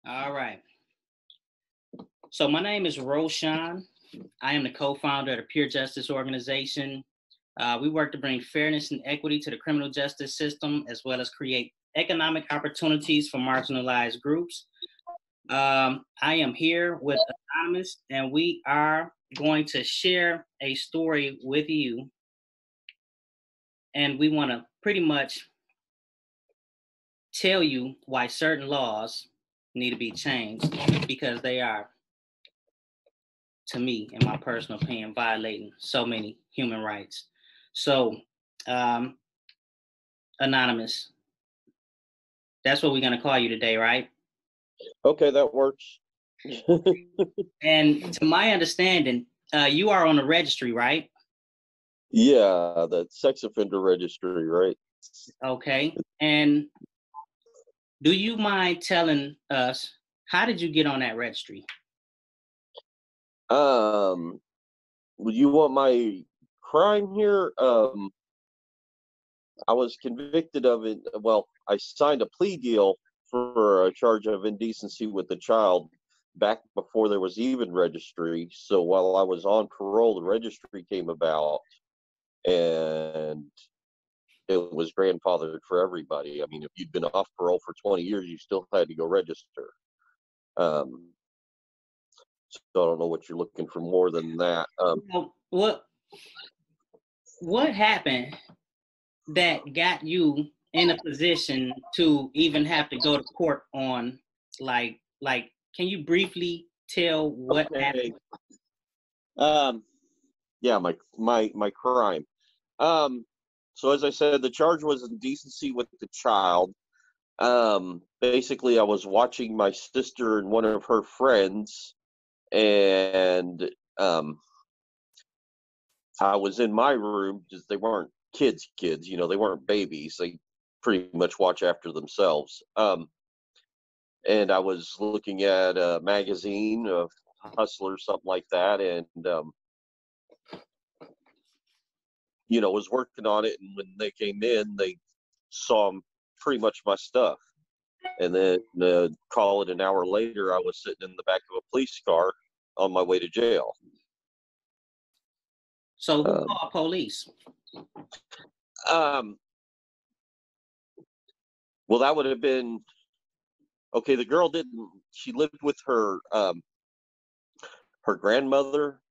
All right. So my name is RoShawn. I am the co-founder of the Pure Justice Organization. We work to bring fairness and equity to the criminal justice system, as well as create economic opportunities for marginalized groups. I am here with Anonymous, and we are going to share a story with you. And we want to pretty much tell you why certain laws need to be changed, because they are, to me, in my personal opinion, violating so many human rights. So, Anonymous, that's what we're going to call you today, right? Okay, that works. And to my understanding, you are on the registry, right? Yeah, the sex offender registry, right? Okay. And do you mind telling us, how did you get on that registry? Would you want my crime here? I was convicted of it. Well, I signed a plea deal for a charge of indecency with a child back before there was even registry. So while I was on parole, the registry came about, and it was grandfathered for everybody. I mean, if you'd been off parole for 20 years, you still had to go register. So I don't know what you're looking for more than that. What happened that got you in a position to even have to go to court on, like can you briefly tell what happened? Yeah, my crime. So as I said, the charge was indecency with the child. Basically I was watching my sister and one of her friends, and I was in my room, because they weren't kids, you know, they weren't babies. They pretty much watch after themselves. And I was looking at a magazine of Hustler, something like that, and you know, was working on it. And when they came in, they saw pretty much my stuff. And then call it an hour later, I was sitting in the back of a police car on my way to jail. So who called police? Well, that would have been, okay, the girl she lived with her her grandmother.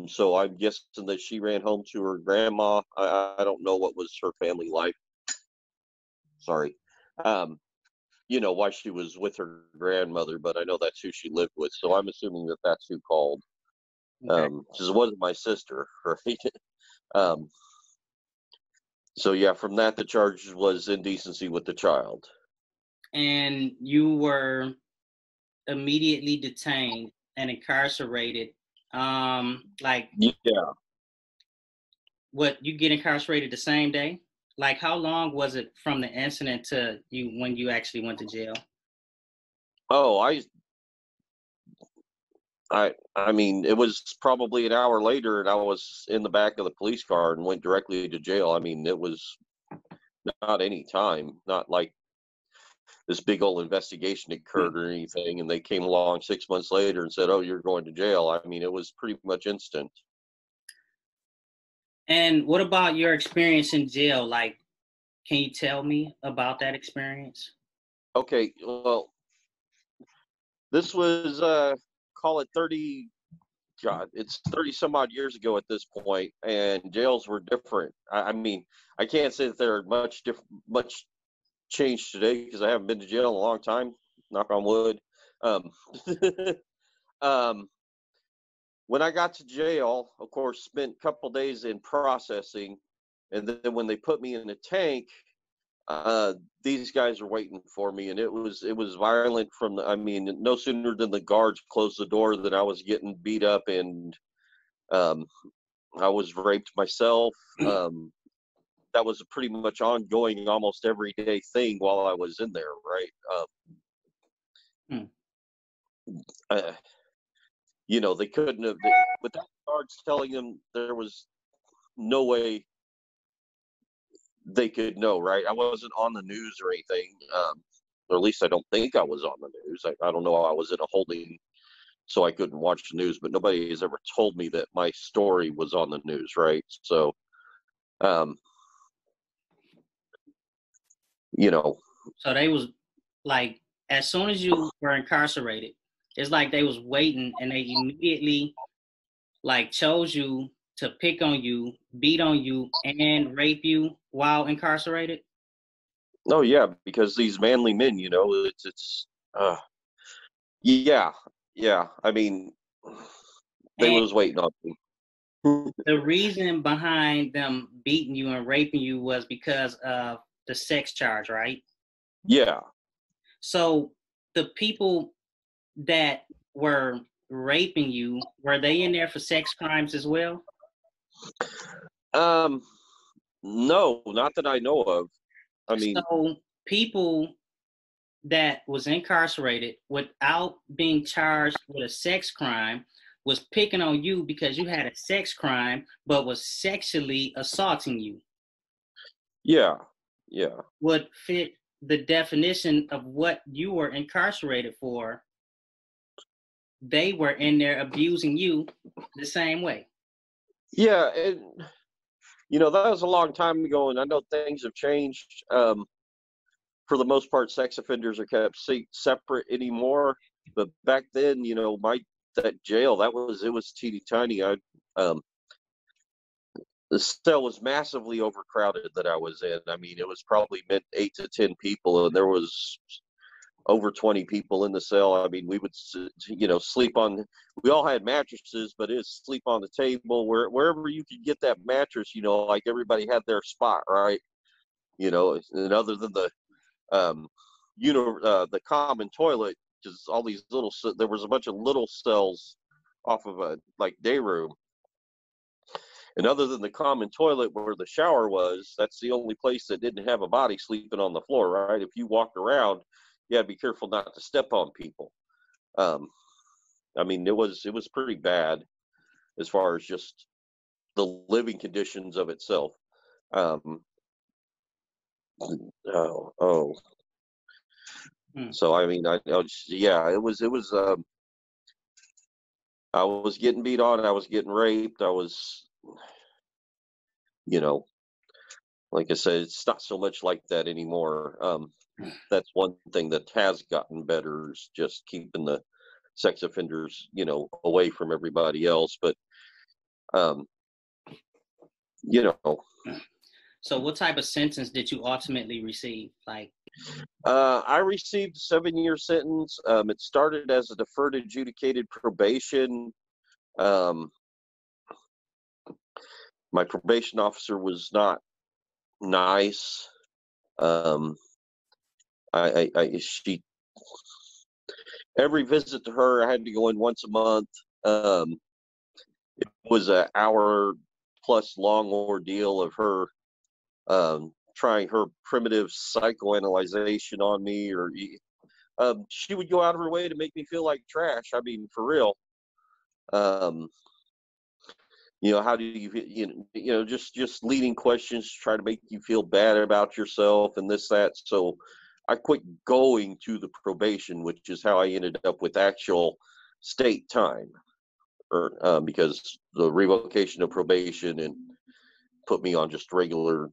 So I'm guessing that she ran home to her grandma. I don't know what was her family life. Sorry. You know, why she was with her grandmother, but I know that's who she lived with. So I'm assuming that that's who called. Okay. Because it wasn't my sister, right? So yeah, from that, the charge was indecency with the child. And you were immediately detained and incarcerated. Yeah. What, you get incarcerated the same day? Like, how long was it from the incident to when you actually went to jail? Oh, I mean, it was probably an hour later, and I was in the back of the police car and went directly to jail. I mean, it was not any time, not like this big old investigation occurred or anything, and they came along 6 months later and said, "Oh, you're going to jail." I mean, it was pretty much instant. And what about your experience in jail? Like, can you tell me about that experience? Okay, well, this was call it 30. God, it's 30 some odd years ago at this point, and jails were different. I mean, I can't say that they're much changed today, because I haven't been to jail in a long time. Knock on wood. When I got to jail, of course, spent a couple days in processing, and then when they put me in a tank, these guys were waiting for me, and it was violent from I mean, no sooner than the guards closed the door than I was getting beat up, and I was raped myself. That was a pretty much ongoing, almost everyday thing while I was in there, right? You know, they couldn't have, without guards telling them, there was no way they could know, right? I wasn't on the news or anything. or at least I don't think I was on the news. I don't know. I was in a holding, so I couldn't watch the news, but nobody has ever told me that my story was on the news, right? So, you know. So they was like, as soon as you were incarcerated, it's like they was waiting and they immediately like chose you to pick on you, beat on you, and rape you while incarcerated. Oh yeah, because these manly men, yeah, yeah. I mean, they And was waiting on me. the reason behind them beating you and raping you was because of the sex charge, right? Yeah. So the people that were raping you, were they in there for sex crimes as well? Um, no, not that I know of. I mean, So people that was incarcerated without being charged with a sex crime was picking on you because you had a sex crime, but was sexually assaulting you. yeah, yeah, Would fit the definition of what you were incarcerated for. They were in there abusing you the same way. yeah. And that was a long time ago, and I know things have changed. For the most part, sex offenders are kept separate anymore. But back then, that jail, it was teeny tiny. Um, the cell was massively overcrowded that I was in. I mean, it was probably meant 8 to 10 people, and there was over 20 people in the cell. I mean, we would, sleep on. We all had mattresses, but it's sleep on the table wherever you could get that mattress. Like everybody had their spot, right? And other than um, the common toilet, because all these there was a bunch of little cells off of a like day room. And other than the common toilet where the shower was, that's the only place that didn't have a body sleeping on the floor, right? If you walked around, you had to be careful not to step on people. Um, I mean, it was pretty bad as far as just the living conditions of itself. Um, oh. So I mean, yeah, I was getting beat on, I was getting raped, I was, you know, like I said, it's not so much like that anymore. That's one thing that has gotten better is just keeping the sex offenders, away from everybody else. But, um, you know, So what type of sentence did you ultimately receive? I received a 7-year sentence. It started as a deferred adjudicated probation. Um, my probation officer was not nice. She every visit to her, I had to go in once a month. It was an hour plus long ordeal of her trying her primitive psychoanalyzation on me, or she would go out of her way to make me feel like trash. I mean, for real. How do just leading questions to try to make you feel bad about yourself and this, that. So I quit going to the probation, which is how I ended up with actual state time, or because the revocation of probation and put me on just regular,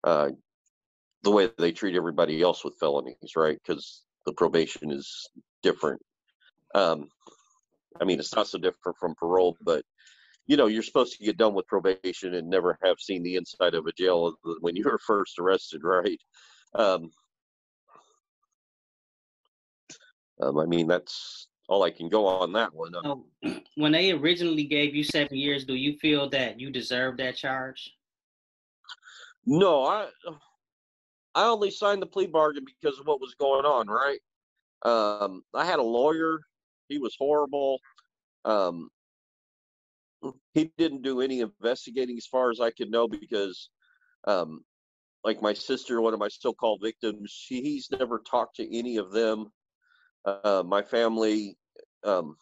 the way they treat everybody else with felonies, right? Because the probation is different. I mean, it's not so different from parole, but you're supposed to get done with probation and never have seen the inside of a jail when you were first arrested, right? I mean, that's all I can go on that one. So when they originally gave you 7 years, do you feel that you deserve that charge? No, I only signed the plea bargain because of what was going on, right? I had a lawyer. He was horrible. He didn't do any investigating as far as I could know because, like my sister, one of my so-called victims, he's never talked to any of them. My family, and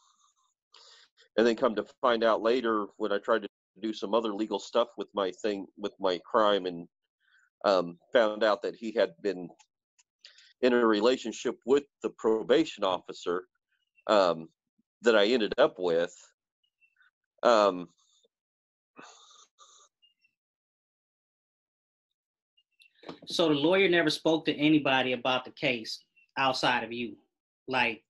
then come to find out later when I tried to do some other legal stuff with my crime, and found out that he had been in a relationship with the probation officer that I ended up with. So the lawyer never spoke to anybody about the case outside of you, like.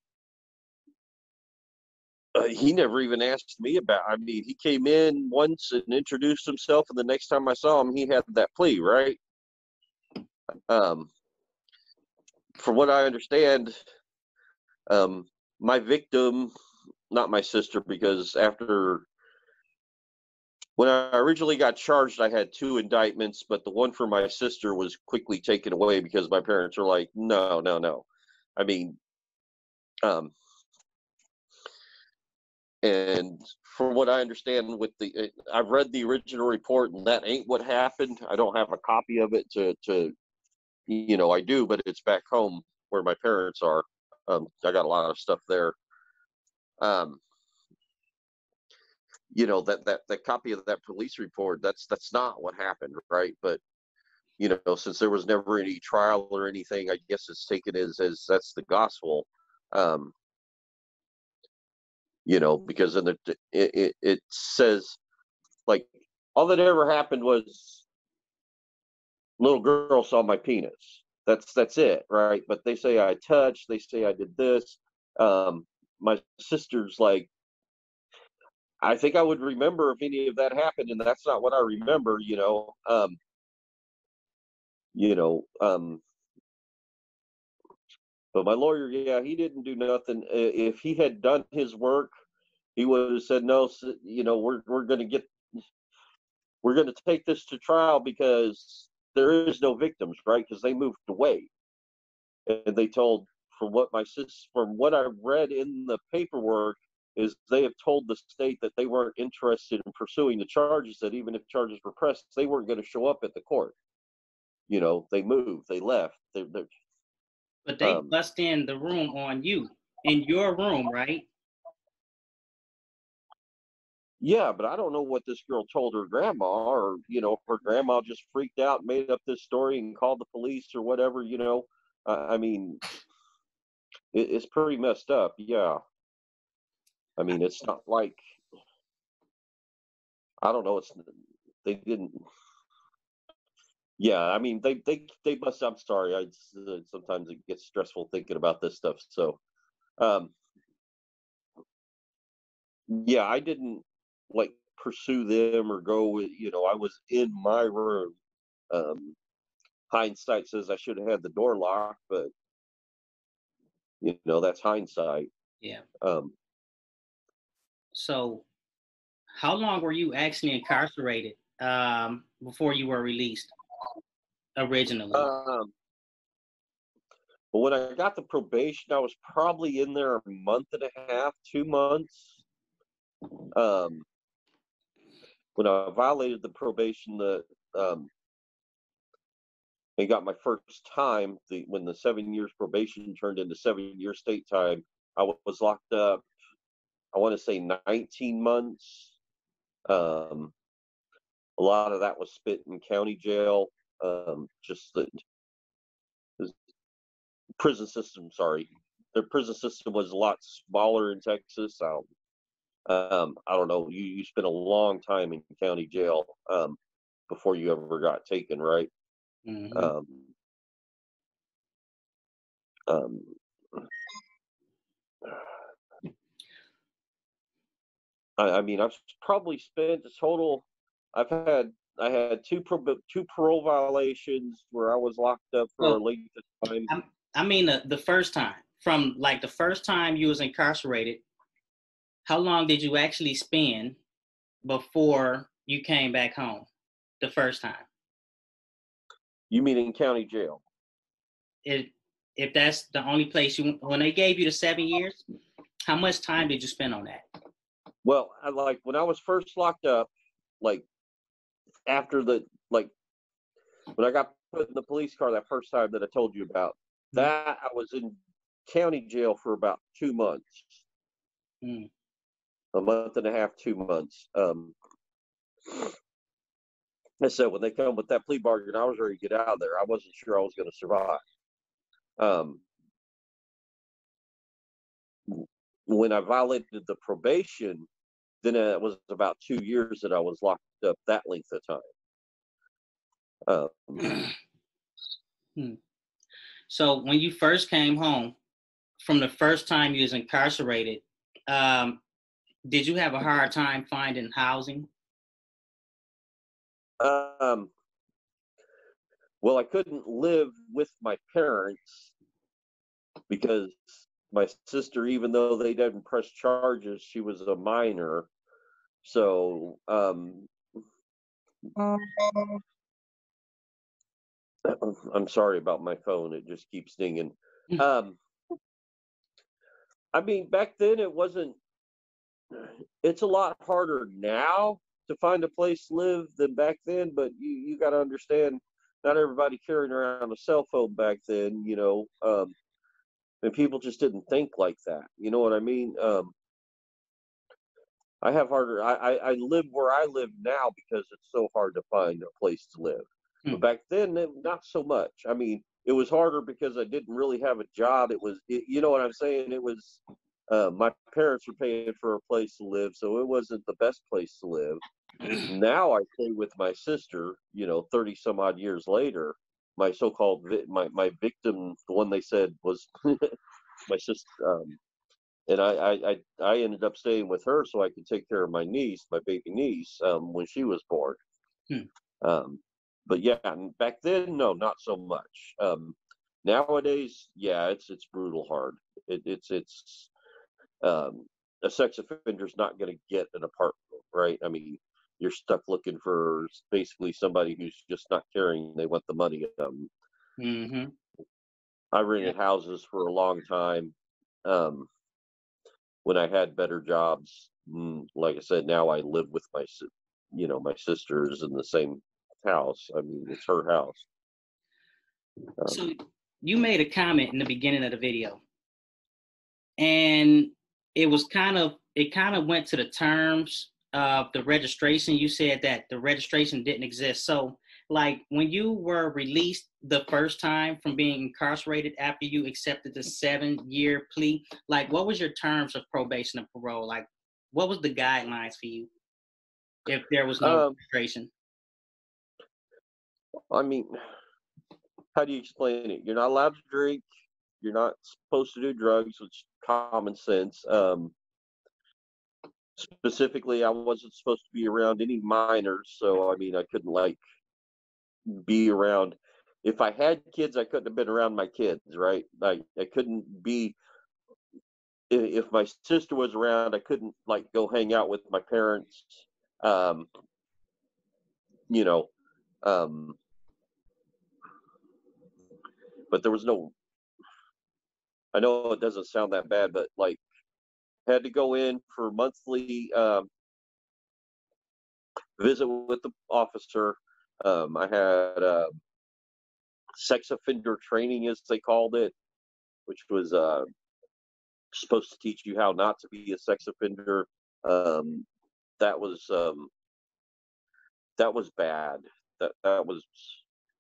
He never even asked me about. I mean, he came in once and introduced himself, and the next time I saw him, he had that plea, right? From what I understand, my victim, not my sister, because when I originally got charged, I had 2 indictments, but the one for my sister was quickly taken away because my parents were like, no, no, no. I mean, and from what I understand, I've read the original report, and that ain't what happened. I don't have a copy of it to I do, but it's back home where my parents are. I got a lot of stuff there. That copy of that police report, that's not what happened, right? But since there was never any trial or anything, I guess it's taken as that's the gospel. Because in it says, like, all that ever happened was little girl saw my penis. That's it, right? But they say I touched, they say I did this. My sister's like, I think I would remember if any of that happened, and that's not what I remember, but my lawyer, yeah, he didn't do nothing. If he had done his work, he would have said, no, we're going to take this to trial because there is no victims, right? Because they moved away. And they told, from what I read in the paperwork, is they have told the state that they weren't interested in pursuing the charges, that even if charges were pressed, they weren't going to show up at the court. They moved, they left. But they bust in the room on you, in your room, right? Yeah, but I don't know what this girl told her grandma, or her grandma just freaked out and made up this story and called the police or whatever. I mean, it's pretty messed up. Yeah, I mean, it's not like, I don't know. They didn't. Yeah, I mean, they must. I'm sorry. Sometimes it gets stressful thinking about this stuff. So, yeah, I didn't like pursue them or go with. I was in my room. Hindsight says I should have had the door locked, but that's hindsight. Yeah. Um, So, how long were you actually incarcerated before you were released originally? but when I got the probation, I was probably in there a month and a half, 2 months. When I violated the probation, I got my first time. When the 7 years probation turned into 7 years state time, I was locked up. I want to say 19 months. A lot of that was spent in county jail. Just the prison system. Sorry, their prison system was a lot smaller in Texas. I don't know. You spent a long time in county jail before you ever got taken, right? Mm-hmm. I mean, I've probably spent a total. I had two parole violations where I was locked up for a length of time. I mean, the first time, from like the first time you was incarcerated, how long did you actually spend before you came back home the first time? You mean in county jail? If that's the only place when they gave you the 7 years, how much time did you spend on that? Well, when I was first locked up, like after when I got put in the police car that first time that I told you about, that I was in county jail for about 2 months. A month and a half, 2 months. I said when they come with that plea bargain, I was ready to get out of there. I wasn't sure I was going to survive. Um, when I violated the probation, then it was about 2 years that I was locked up that length of time. Hmm. So when you first came home, from the first time you was incarcerated, um, did you have a hard time finding housing? Um, well, I couldn't live with my parents because my sister, even though they didn't press charges, she was a minor. So I'm sorry about my phone; it just keeps dinging. Um, I mean, back then it wasn't. It's a lot harder now to find a place to live than back then, but you got to understand, not everybody carrying around a cell phone back then, and people just didn't think like that. You know what I mean? I have harder. I live where I live now because it's so hard to find a place to live. But back then, not so much. I mean, it was harder because I didn't really have a job. You know what I'm saying? It was, my parents were paying for a place to live, so it wasn't the best place to live. Now I stay with my sister, 30 some odd years later. My so-called my victim, the one they said was my sister. And I ended up staying with her so I could take care of my niece, my baby niece, when she was born. Hmm. But yeah, back then, no, not so much. Nowadays, yeah, it's brutal hard. It's a sex offender's not going to get an apartment, right? I mean, you're stuck looking for basically somebody who's just not caring. They want the money. Mm-hmm. I Yeah. rented houses for a long time. Um, when I had better jobs. Like I said, now I live with my sisters in the same house. I mean, it's her house. So Um, you made a comment in the beginning of the video, and it kind of went to the terms of the registration. You said that the registration didn't exist. So like when you were released the first time from being incarcerated after you accepted the 7-year plea, like what was your terms of probation and parole? Like what was the guidelines for you if there was no um, registration? I mean, how do you explain it? You're not allowed to drink. You're not supposed to do drugs, which is common sense. Specifically, I wasn't supposed to be around any minors, so I mean, I couldn't be around. If I had kids, I couldn't have been around my kids, right? I couldn't be if my sister was around, I couldn't like go hang out with my parents. Um, you know, um, but there was no. I know it doesn't sound that bad, but like had to go in for monthly visit with the officer. I had sex offender training, as they called it, which was supposed to teach you how not to be a sex offender. Um, that was um, that was bad. That was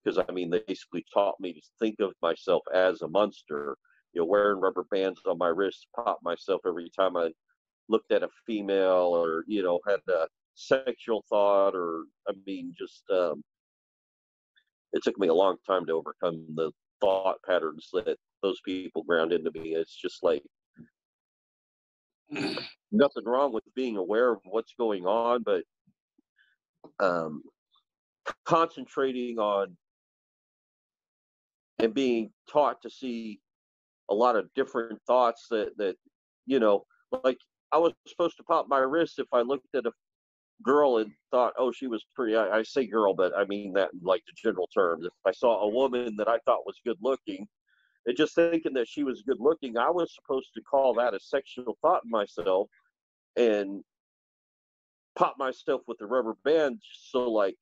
because I mean they basically taught me to think of myself as a monster. Wearing rubber bands on my wrist, pop myself every time I looked at a female, or had a sexual thought, or I mean, just it took me a long time to overcome the thought patterns that those people ground into me. It's just like nothing wrong with being aware of what's going on, but um, concentrating on and being taught to see a lot of different thoughts that you know like I was supposed to pop my wrist if I looked at a girl and thought, oh, she was pretty. I say girl, but I mean that in like the general terms. If I saw a woman that I thought was good looking, and just thinking that she was good looking, I was supposed to call that a sexual thought in myself and pop myself with the rubber band. So like,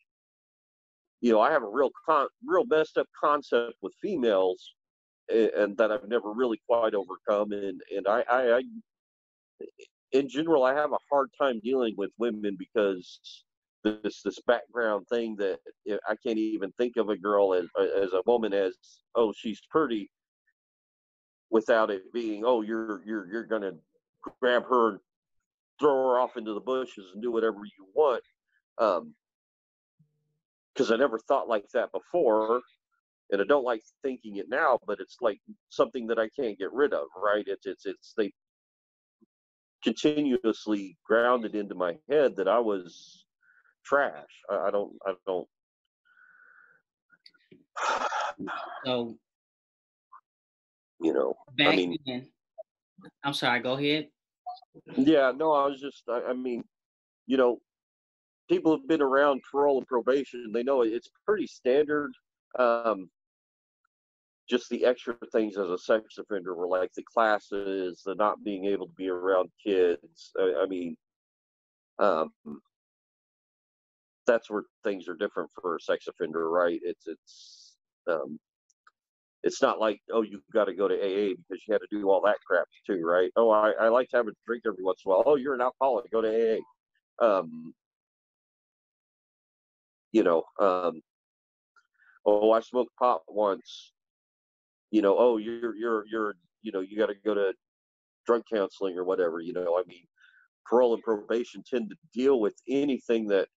I have a real messed up concept with females, and that I've never really quite overcome. And I in general, I have a hard time dealing with women because this background thing that I can't even think of a girl as a woman as, oh, she's pretty. without it being, oh, you're gonna grab her and throw her off into the bushes and do whatever you want. Because I never thought like that before, and I don't like thinking it now, but it's like something that I can't get rid of, right? It's they continuously grounded into my head that I was trash. I don't. So You know, I back mean, then, I'm sorry, go ahead. yeah, no, I was just, I mean, you know, people have been around parole and probation. They know it's pretty standard. Um, just the extra things as a sex offender were like the classes, the not being able to be around kids. I mean, um, that's where things are different for a sex offender, right? Um, it's not like, oh, you got to go to AA because you had to do all that crap too, right? Oh, I like to have a drink every once in a while. Oh, you're an alcoholic, go to AA. You know, oh, I smoked pot once. You know, oh, you're, you know, you got to go to drug counseling or whatever. You know, I mean, parole and probation tend to deal with anything that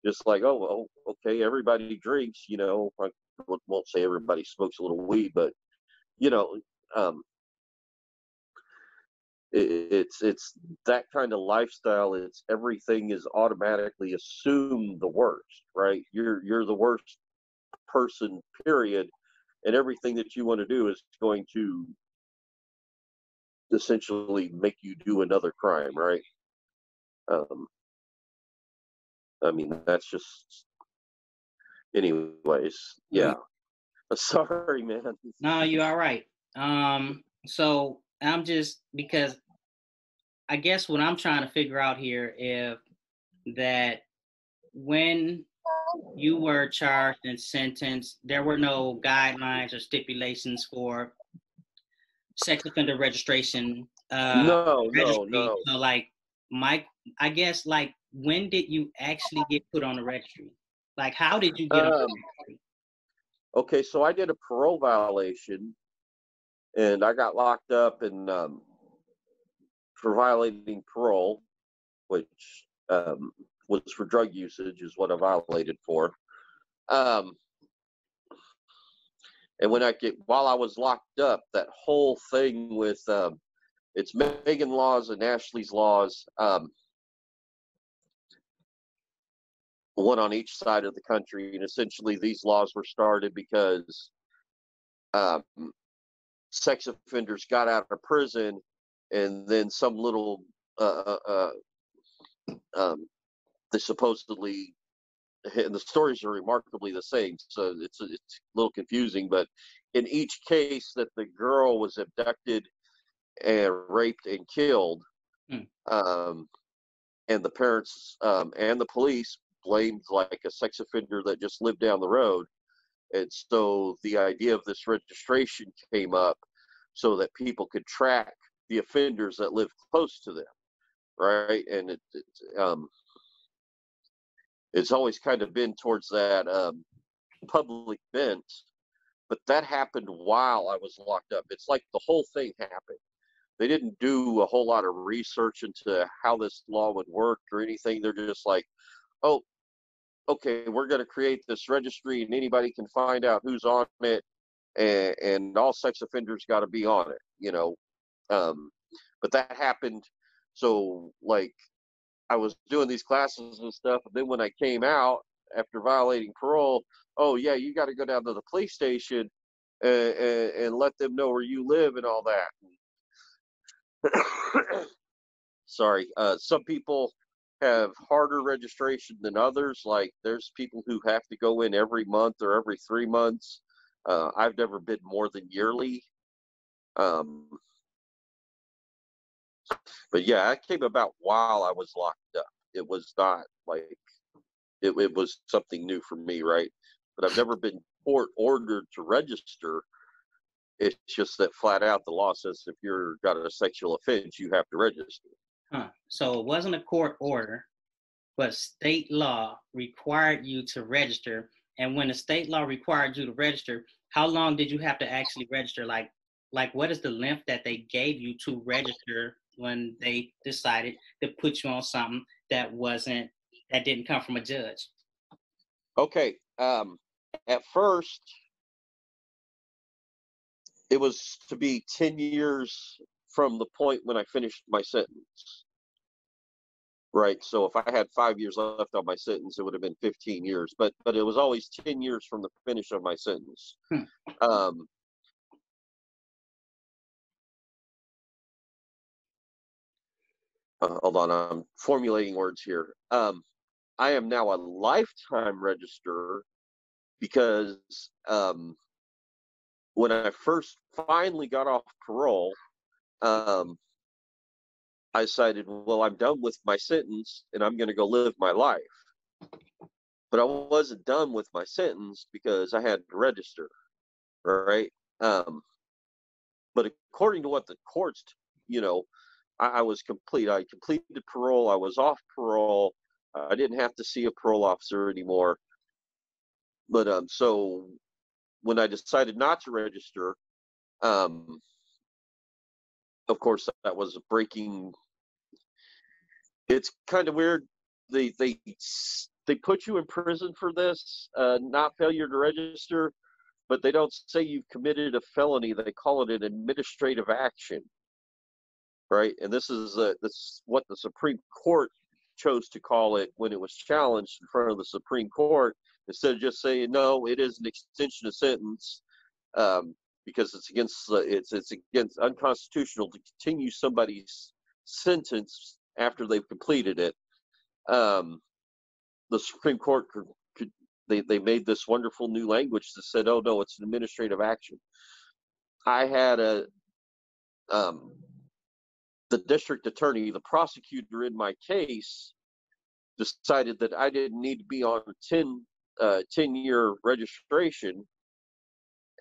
just like, oh, well, okay, everybody drinks. You know, I won't say everybody smokes a little weed, but you know, um, it's that kind of lifestyle. It's everything is automatically assumed the worst, right? You're the worst person, period, and everything that you want to do is going to essentially make you do another crime, right? Um, I mean, that's just, anyways, yeah. Sorry, man. No, you're all right. So I'm just because I guess what I'm trying to figure out here if that when you were charged and sentenced, there were no guidelines or stipulations for sex offender registration No, no, registry. no. So like Mike, I guess like when did you actually get put on the registry? Like how did you get on Um, the registry? okay, so I did a parole violation, and I got locked up and for violating parole, which was for drug usage, is what I violated for. Um, and while I was locked up, that whole thing with it's Megan laws and Ashley's laws, one on each side of the country, and essentially these laws were started because um, sex offenders got out of prison, and then some little um, they supposedly, and the stories are remarkably the same, so it's a little confusing, but in each case that the girl was abducted and raped and killed, Hmm. um, and the parents and the police blamed like a sex offender that just lived down the road. And so the idea of this registration came up so that people could track the offenders that live close to them, right? And it's always kind of been towards that public bent, but that happened while I was locked up. It's like the whole thing happened. They didn't do a whole lot of research into how this law would work or anything. They're just like, oh, okay, we're going to create this registry and anybody can find out who's on it, and all sex offenders got to be on it, you know. But that happened. So, like, I was doing these classes and stuff, and then when I came out after violating parole, oh, yeah, you got to go down to the police station and let them know where you live and all that. Sorry. Some people have harder registration than others. Like there's people who have to go in every month or every 3 months. I've never been more than yearly. Um, but yeah, it came about while I was locked up. It was not like it was something new for me, right? But I've never been court ordered to register. It's just that flat out the law says if you're got a sexual offense, you have to register. Huh. So it wasn't a court order, but state law required you to register. And when the state law required you to register, how long did you have to actually register? Like Like, what is the length that they gave you to register when they decided to put you on something that didn't come from a judge? Okay. At first, it was to be 10 years from the point when I finished my sentence. Right. So if I had 5 years left on my sentence, it would have been 15 years. But it was always 10 years from the finish of my sentence. Hmm. Hold on, I'm formulating words here. I am now a lifetime register because when I first finally got off parole, I decided, well, I'm done with my sentence and I'm going to go live my life. But I wasn't done with my sentence because I had to register, right? But according to what the courts, I was complete. I completed parole. I was off parole. I didn't have to see a parole officer anymore. But so when I decided not to register, of course that was breaking. It's kind of weird. They put you in prison for this, not failure to register, but they don't say you've committed a felony. They call it an administrative action, right? And this is what the Supreme Court chose to call it when it was challenged in front of the Supreme Court, instead of just saying no, it is an extension of sentence, because it's against unconstitutional to continue somebody's sentence after they've completed it. The Supreme Court they made this wonderful new language that said, oh no, it's an administrative action. I had the district attorney, the prosecutor in my case, decided that I didn't need to be on a 10-year registration.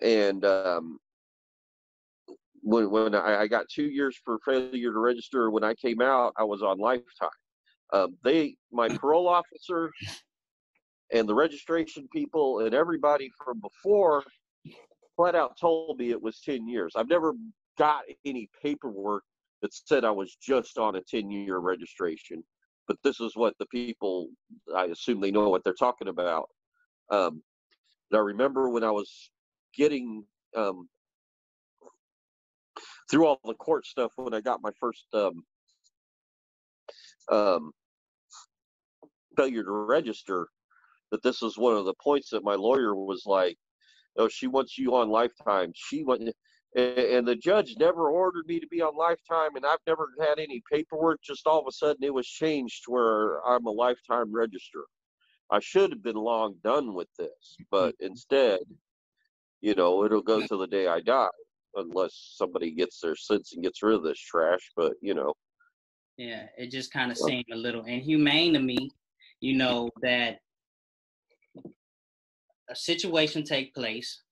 And when I got 2 years for failure to register, when I came out, I was on lifetime. My parole officer and the registration people and everybody from before flat out told me it was 10 years. I've never got any paperwork that said I was just on a 10-year registration, but this is what the people, I assume they know what they're talking about. I remember when I was getting through all the court stuff, when I got my first failure to register, that this is one of the points that my lawyer was like, oh, she wants you on lifetime. And the judge never ordered me to be on lifetime, and I've never had any paperwork. Just all of a sudden it was changed to where I'm a lifetime register. I should have been long done with this, but instead, it'll go to the day I die, unless somebody gets their sense and gets rid of this trash. But Yeah, it just kind of seemed a little inhumane to me, that a situation take place,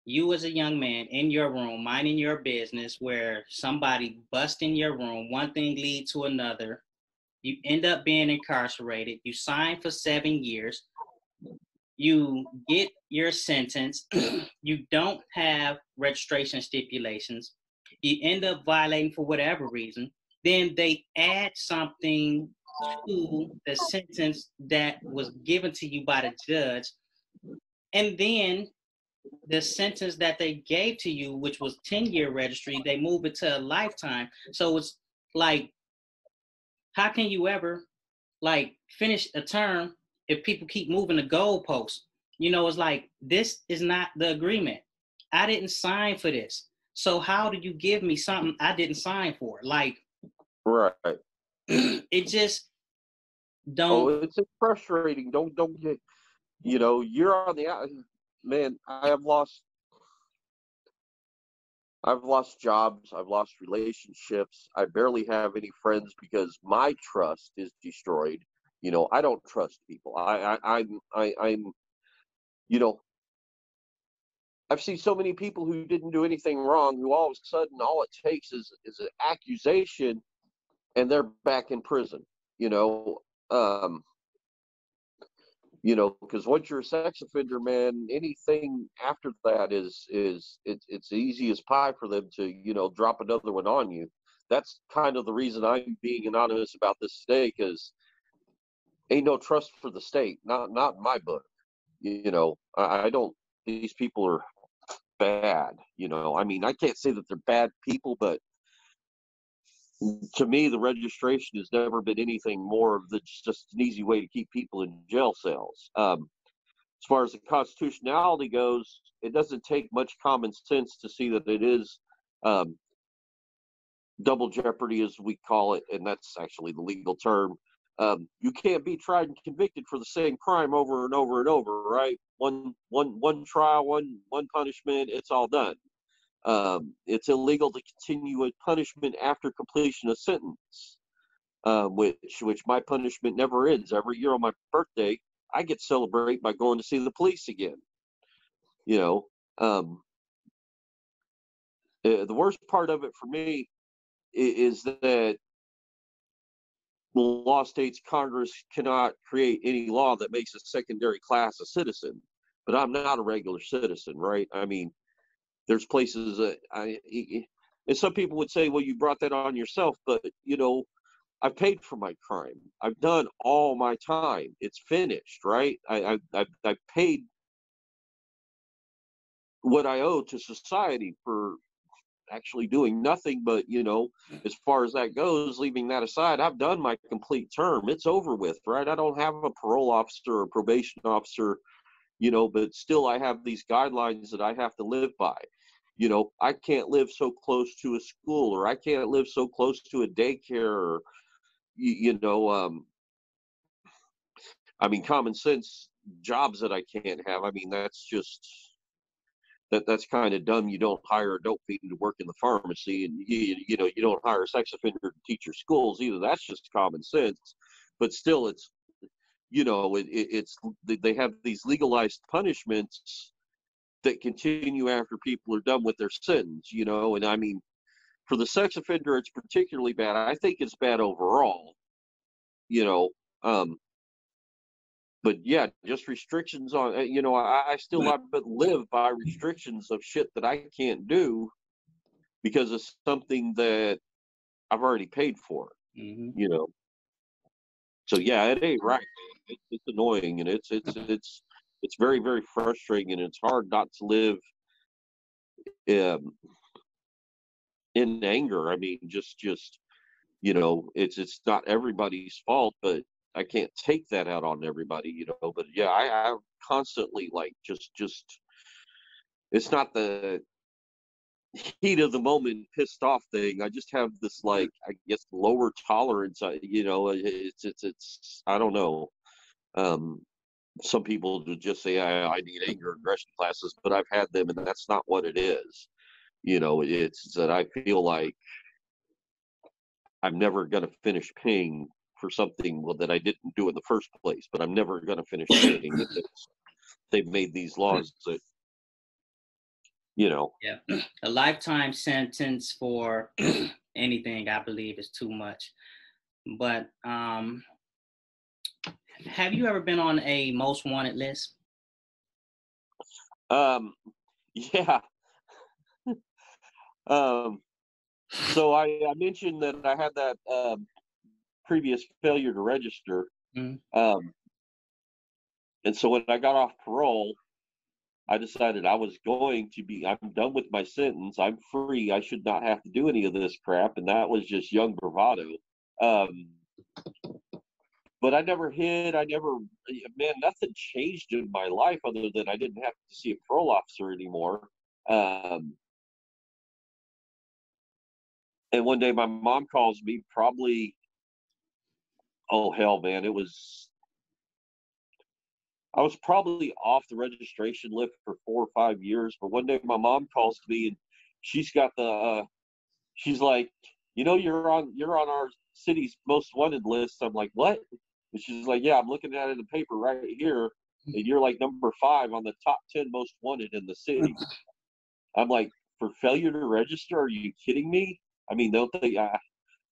you as a young man in your room, minding your business, where somebody busts in your room, one thing leads to another, you end up being incarcerated, you sign for 7 years, you get your sentence, you don't have registration stipulations, you end up violating for whatever reason, then they add something to the sentence that was given to you by the judge, and then the sentence that they gave to you, which was 10-year registry, they move it to a lifetime. So it's like, how can you ever finish a term if people keep moving the goalposts? It's like, this is not the agreement. I didn't sign for this. So how do you give me something I didn't sign for? Like, right. It just don't. Oh, it's frustrating. Don't get, you're on the out. Man, I've lost jobs. I've lost relationships. I barely have any friends because my trust is destroyed. I don't trust people. I'm, I've seen so many people who didn't do anything wrong, who all of a sudden, all it takes is an accusation and they're back in prison. You know, because once you're a sex offender, man, anything after that it's easy as pie for them to, you know, drop another one on you. That's kind of the reason I'm being anonymous about this today, because ain't no trust for the state, not in my book. You know, I don't. These people are bad. You know, I mean, I can't say that they're bad people, but to me, the registration has never been anything more than just an easy way to keep people in jail cells. As far as the constitutionality goes, it doesn't take much common sense to see that it is um, double jeopardy, as we call it, and that's actually the legal term. You can't be tried and convicted for the same crime over and over and over, right? One trial, one punishment, it's all done. It's illegal to continue a punishment after completion of sentence, which my punishment never ends. Every year on my birthday, I get to celebrate by going to see the police again. You know, the worst part of it for me is that the law states Congress cannot create any law that makes a secondary class a citizen. But I'm not a regular citizen, right? I mean, there's places that and some people would say, well, you brought that on yourself, but you know, I've paid for my crime. I've done all my time. It's finished, right? I've paid what I owe to society for actually doing nothing. But you know, as far as that goes, leaving that aside, I've done my complete term. It's over with, right? I don't have a parole officer or probation officer, you know, but still I have these guidelines that I have to live by. You know, I can't live so close to a school, or I can't live so close to a daycare, or you know, I mean, common sense jobs that I can't have. I mean, that's kind of dumb. You don't hire a dope fiend to work in the pharmacy, and you know, you don't hire a sex offender to teach your schools either. That's just common sense. But still, it's, you know, it's they have these legalized punishments that continue after people are done with their sentence. You know, and I mean, for the sex offender, it's particularly bad. I think it's bad overall. You know, but yeah, just restrictions on, you know, I still live by restrictions of shit that I can't do because of something that I've already paid for, you know. So yeah, it ain't right. It's annoying, and it's very, very frustrating, and it's hard not to live um, in anger. I mean, just you know, it's not everybody's fault, but I can't take that out on everybody, you know. But yeah, I constantly like just it's not the heat of the moment pissed off thing. I just have this, like, I guess, lower tolerance. You know, it's I don't know. Um, some people would just say I need anger aggression classes, but I've had them, and that's not what it is. You know, it's that I feel like I'm never going to finish paying for something, well, that I didn't do in the first place, but I'm never going to finish paying it. They've made these laws that, you know. Yeah, a lifetime sentence for anything, I believe, is too much. But have you ever been on a most wanted list? Yeah. So I mentioned that I had that previous failure to register. Mm-hmm. And so when I got off parole, I decided I'm done with my sentence. I'm free. I should not have to do any of this crap. And that was just young bravado. But I never hid. Man, nothing changed in my life other than I didn't have to see a parole officer anymore. And one day my mom calls me, probably, oh hell, man, I was probably off the registration list for 4 or 5 years. But one day my mom calls me, and she's got she's like, you know, you're on our city's most wanted list. I'm like, what? And she's like, yeah, I'm looking at it in the paper right here, and you're like number 5 on the top 10 most wanted in the city. I'm like, for failure to register? Are you kidding me? I mean, don't they?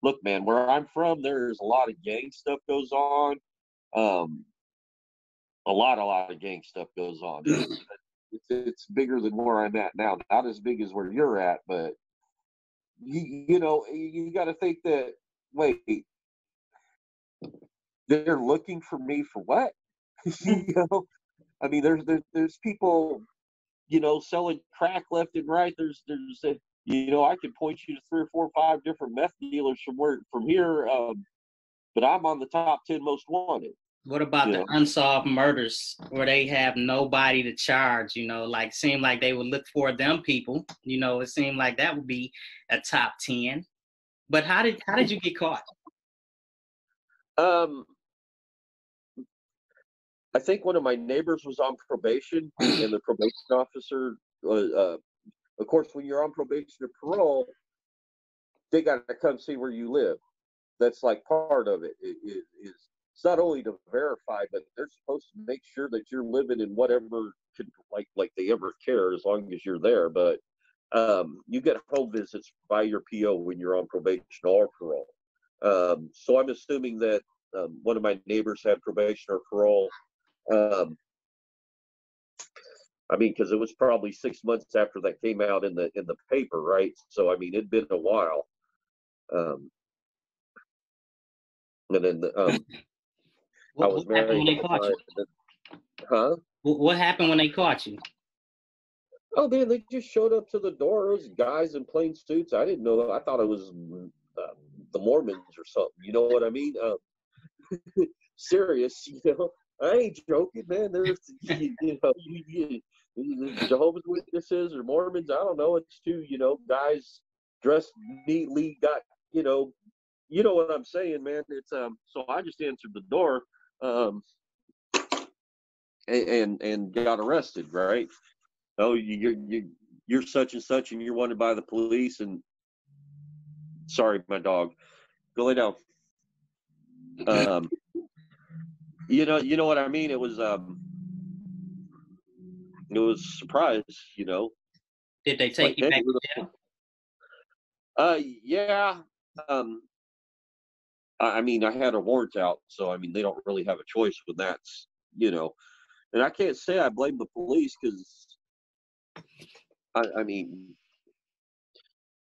Look, man, where I'm from, there's a lot of gang stuff goes on. a lot of gang stuff goes on. It's bigger than where I'm at now. Not as big as where you're at, but you got to think that, wait, they're looking for me for what? I mean, there's people, selling crack left and right. I could point you to 3 or 4 or 5 different meth dealers from here, but I'm on the top 10 most wanted. What about the unsolved murders where they have nobody to charge? Seem like they would look for them people. It seemed like that would be a top 10. But how did you get caught? I think one of my neighbors was on probation, and the probation officer was, of course, when you're on probation or parole, they got to come see where you live. That's like part of it. It's not only to verify, but they're supposed to make sure that you're living in whatever like they ever care, as long as you're there. But you get home visits by your PO when you're on probation or parole. So I'm assuming that one of my neighbors had probation or parole. I mean, because it was probably 6 months after that came out in the paper, right? So I mean, it'd been a while. And then I was married at the time. Huh? What happened when they caught you? Oh man, they just showed up to the door. It was guys in plain suits. I didn't know. I thought it was the Mormons or something. You know what I mean? Serious. I ain't joking, man. There's Jehovah's Witnesses or Mormons. I don't know. It's 2 guys dressed neatly. Got you know what I'm saying, man. It's So I just answered the door, and got arrested, right? Oh, you're such and such, and you're wanted by the police. And sorry, my dog, go lay down. You know what I mean. It was a surprise. Did they take you back to jail? Yeah. I mean, I had a warrant out, so I mean, they don't really have a choice when that's, and I can't say I blame the police, because I mean,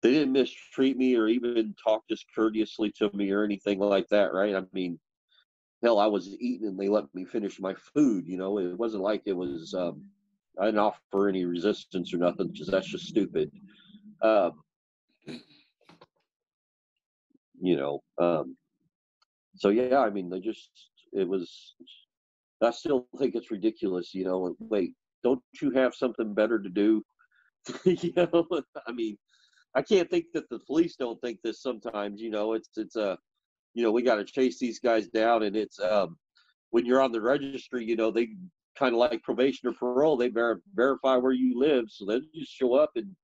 they didn't mistreat me or even talk discourteously to me or anything like that, right? I mean, hell, I was eating and they let me finish my food. It wasn't like it was. I didn't offer any resistance or nothing, because that's just stupid. So yeah, I mean, it was. I still think it's ridiculous. Wait, don't you have something better to do? I mean, I can't think that the police don't think this sometimes. We got to chase these guys down, and it's when you're on the registry, they kind of like probation or parole. They verify where you live, so they just show up. And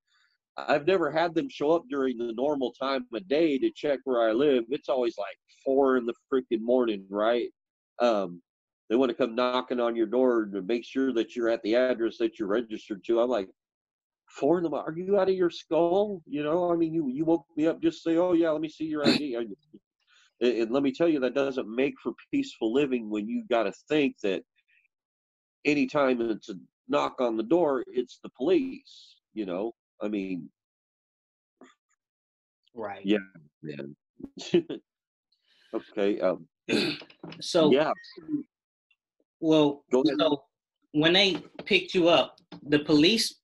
I've never had them show up during the normal time of day to check where I live. It's always like 4 in the freaking morning, right? They want to come knocking on your door to make sure that you're at the address that you're registered to. I'm like, 4 in the morning? Are you out of your skull? I mean, you woke me up, just say, oh yeah, let me see your ID. And let me tell you, that doesn't make for peaceful living, when you got to think that anytime it's a knock on the door, it's the police. I mean, right? Yeah, man. Okay. So Yeah. well, Go ahead. so when they picked you up, the police,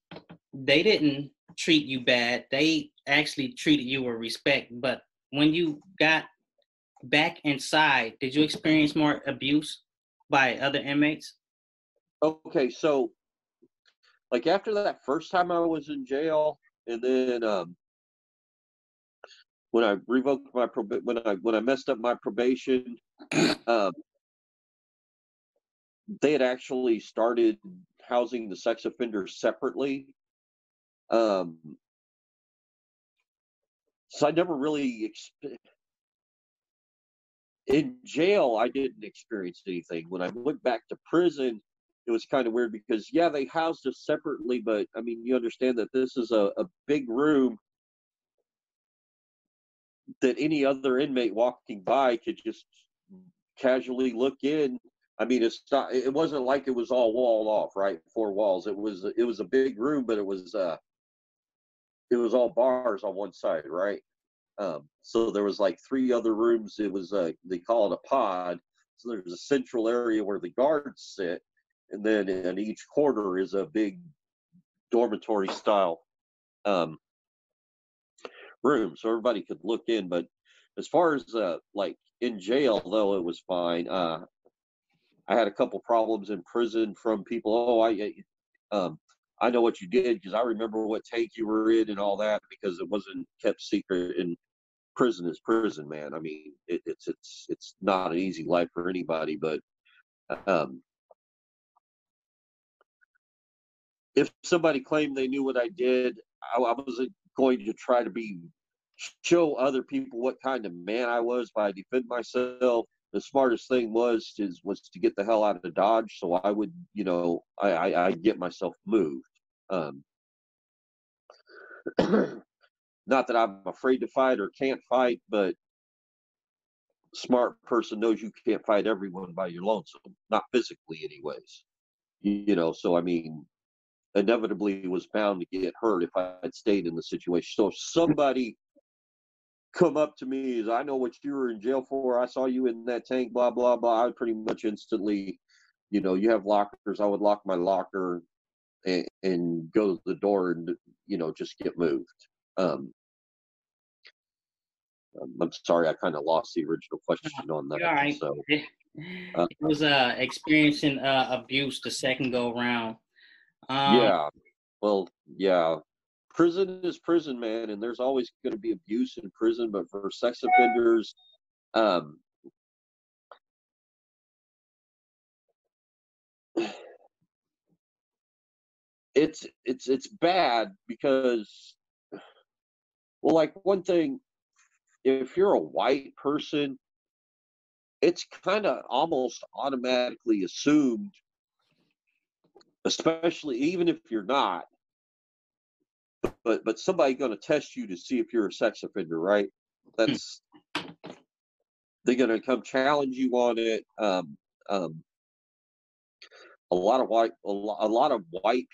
they didn't treat you bad. They actually treated you with respect. But when you got back inside, did you experience more abuse by other inmates? Okay, so like after that first time I was in jail, and then when I revoked my when I messed up my probation, they had actually started housing the sex offenders separately. So I never really in jail, I didn't experience anything. When I went back to prison, it was kind of weird, because yeah, they housed us separately, but I mean, you understand that this is a big room that any other inmate walking by could just casually look in. I mean, it's not. It wasn't like it was all walled off, right? Four walls. It was a big room, but it was all bars on one side, right? So there was like three other rooms. It was they call it a pod. So there's a central area where the guards sit, and then in each corner is a big dormitory style um, room, so everybody could look in. But as far as like in jail, though, it was fine. I had a couple problems in prison from people. Oh, I know what you did because I remember what tank you were in and all that, because it wasn't kept secret. And prison is prison, man. I mean, it's not an easy life for anybody. But um, if somebody claimed they knew what I did, I wasn't going to try to show other people what kind of man I was by defend myself. The smartest thing was to get the hell out of Dodge, so I would, I get myself moved. Um, Not that I'm afraid to fight or can't fight, but smart person knows you can't fight everyone by your lonesome, not physically, anyways. So I mean, inevitably was bound to get hurt if I had stayed in the situation. So if somebody come up to me as, I know what you were in jail for, I saw you in that tank, blah blah blah, I would pretty much instantly, you have lockers, I would lock my locker and go to the door and just get moved. um I'm sorry, I kind of lost the original question on that. All right. So It was experiencing abuse the second go around. yeah, well, yeah, prison is prison, man, and there's always going to be abuse in prison. But for sex offenders, um it's bad because, well, like, one thing, if you're a white person, it's kind of almost automatically assumed, especially even if you're not, but somebody going to test you to see if you're a sex offender, right? That's They're going to come challenge you on it. Um, a lot of white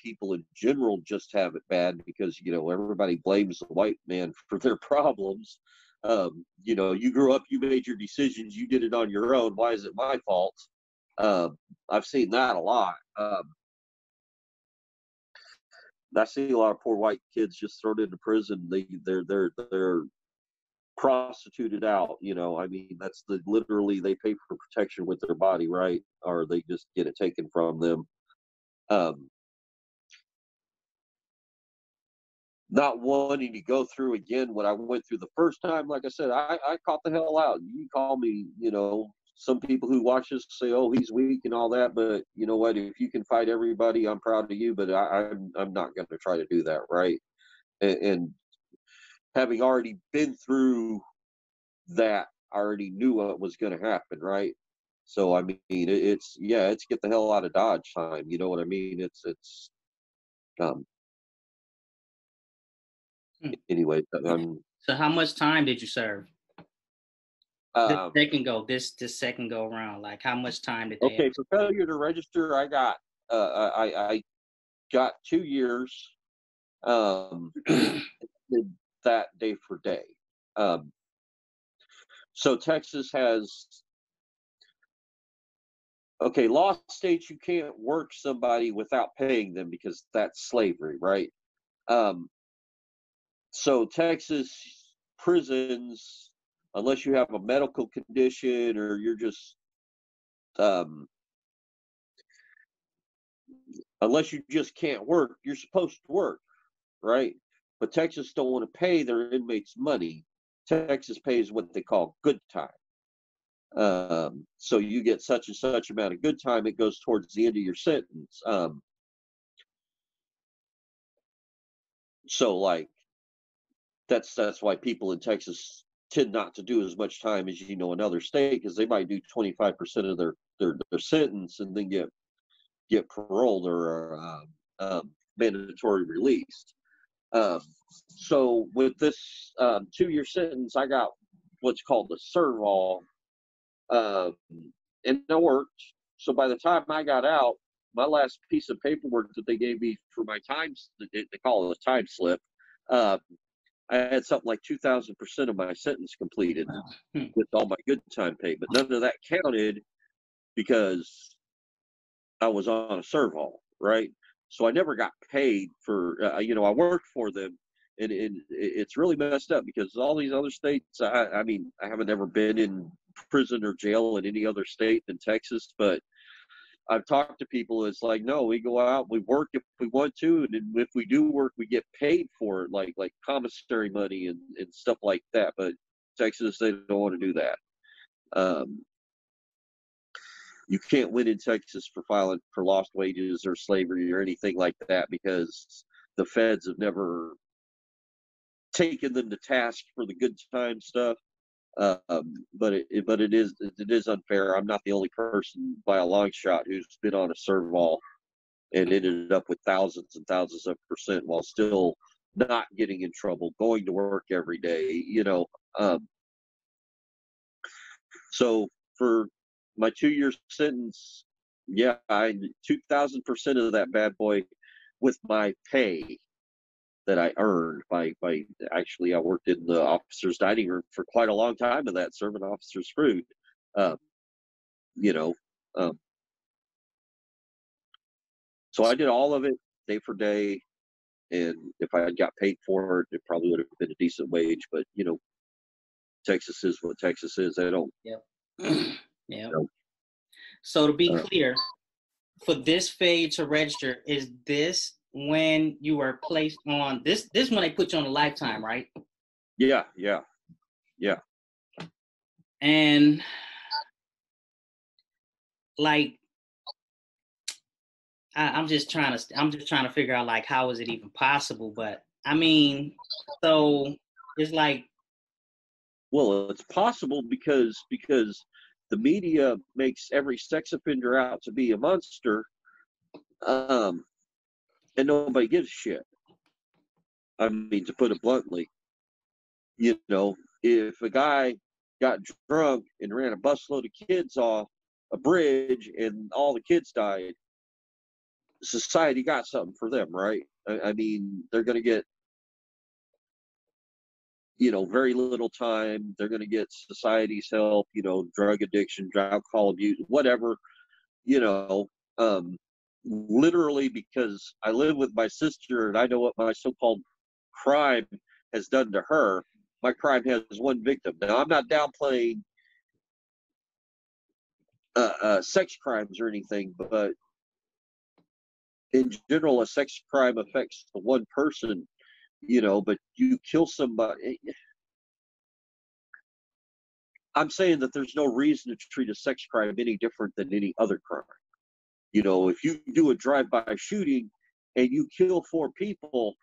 people in general just have it bad because everybody blames the white man for their problems. You grew up, you made your decisions, you did it on your own. Why is it my fault? I've seen that a lot. I see a lot of poor white kids just thrown into prison. They're prostituted out. I mean, that's literally, they pay for protection with their body, right? Or they just get it taken from them. Um, Not wanting to go through again what I went through the first time. Like I said, I caught the hell out. You call me, some people who watch us say, "Oh, he's weak" and all that. But you know what? If you can fight everybody, I'm proud of you. But I'm not going to try to do that, right? And having already been through that, I already knew what was going to happen, right? So I mean, it's get the hell out of Dodge time. You know what I mean? It's um Hmm. anyway. So how much time did you serve? Um, This second go around, like how much time did they okay, for failure to register, I got 2 years. have? Did that day for day. Um, so Texas has, okay, law states you can't work somebody without paying them because that's slavery, right? Um, so Texas prisons, unless you have a medical condition or you're just um, unless you just can't work, you're supposed to work, right? But Texas don't want to pay their inmates money. Texas pays what they call good time. So you get such and such amount of good time, it goes towards the end of your sentence. So like that's why people in Texas tend not to do as much time as another state, because they might do 25% of their sentence and then get paroled or mandatory released. Um, so with this 2-year sentence, I got what's called a serve all, um, and it worked. So by the time I got out, my last piece of paperwork that they gave me for my times, they call it a time slip, uh, I had something like 2,000% of my sentence completed with all my good time pay, but none of that counted because I was on a serve hall, right? So I never got paid for, I worked for them, and it's really messed up because all these other states, I mean, I haven't ever been in prison or jail in any other state than Texas, but I've talked to people. It's like, no, we go out, we work if we want to, and if we do work, we get paid for it, like commissary money and stuff like that. But Texas, they don't want to do that. You can't win in Texas for filing for lost wages or slavery or anything like that because the feds have never taken them to task for the good time stuff. But it is unfair. I'm not the only person by a long shot who's been on a serve-all and ended up with thousands and thousands of percent while still not getting in trouble, going to work every day. So for my 2-year sentence, yeah, I 2,000% of that bad boy with my pay that I earned by actually I worked in the officer's dining room for quite a long time of that, serving officers food. Uh, you know, um, so I did all of it day for day, and if I had got paid for it, it probably would have been a decent wage. But Texas is what Texas is. They don't. Yep. Yeah. You So to be clear, for this failure to register, is this when you were placed on this? This when they put you on a lifetime, right? Yeah. And like, I'm just trying to figure out like how is it even possible? But I mean, so it's like, well, it's possible because the media makes every sex offender out to be a monster, and nobody gives a shit. I mean, to put it bluntly, if a guy got drunk and ran a busload of kids off a bridge and all the kids died, society got something for them, right? I mean, they're going to get, very little time. They're going to get society's help, drug addiction, alcohol abuse, whatever, you know, literally because I live with my sister and I know what my so-called crime has done to her. My crime has one victim. Now, I'm not downplaying sex crimes or anything, but in general, a sex crime affects the one person, but you kill somebody. I'm saying that there's no reason to treat a sex crime any different than any other crime. If you do a drive-by shooting and you kill 4 people,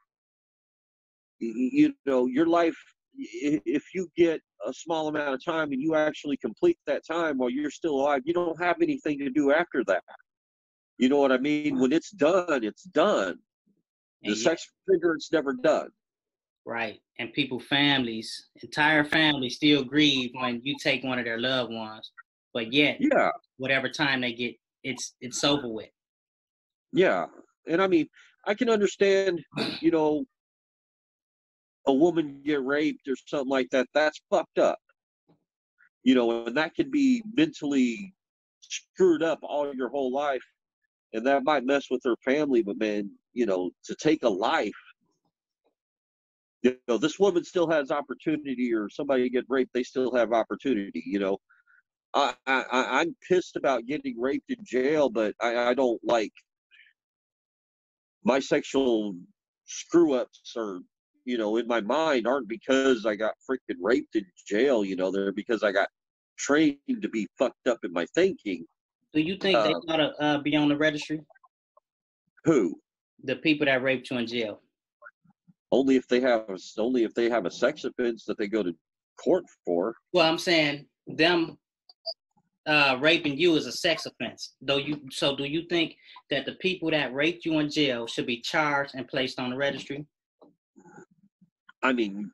your life, if you get a small amount of time and you actually complete that time while you're still alive, you don't have anything to do after that. You know what I mean? When it's done, it's done. The sex offender, it's never done. Right. And entire families still grieve when you take one of their loved ones. But yet, whatever time they get, it's over with. Yeah. And I mean, I can understand, a woman get raped or something like that. That's fucked up. And that could be mentally screwed up all your whole life. And that might mess with her family. But man, to take a life, this woman still has opportunity, or somebody get raped, they still have opportunity. I'm pissed about getting raped in jail, but I don't like my sexual screw ups or in my mind aren't because I got freaking raped in jail. They're because I got trained to be fucked up in my thinking. Do you think they ought to be on the registry? Who? The people that raped you in jail. Only if they have a sex offense that they go to court for. Well, I'm saying them raping you is a sex offense. Do you think that the people that raped you in jail should be charged and placed on the registry? I mean,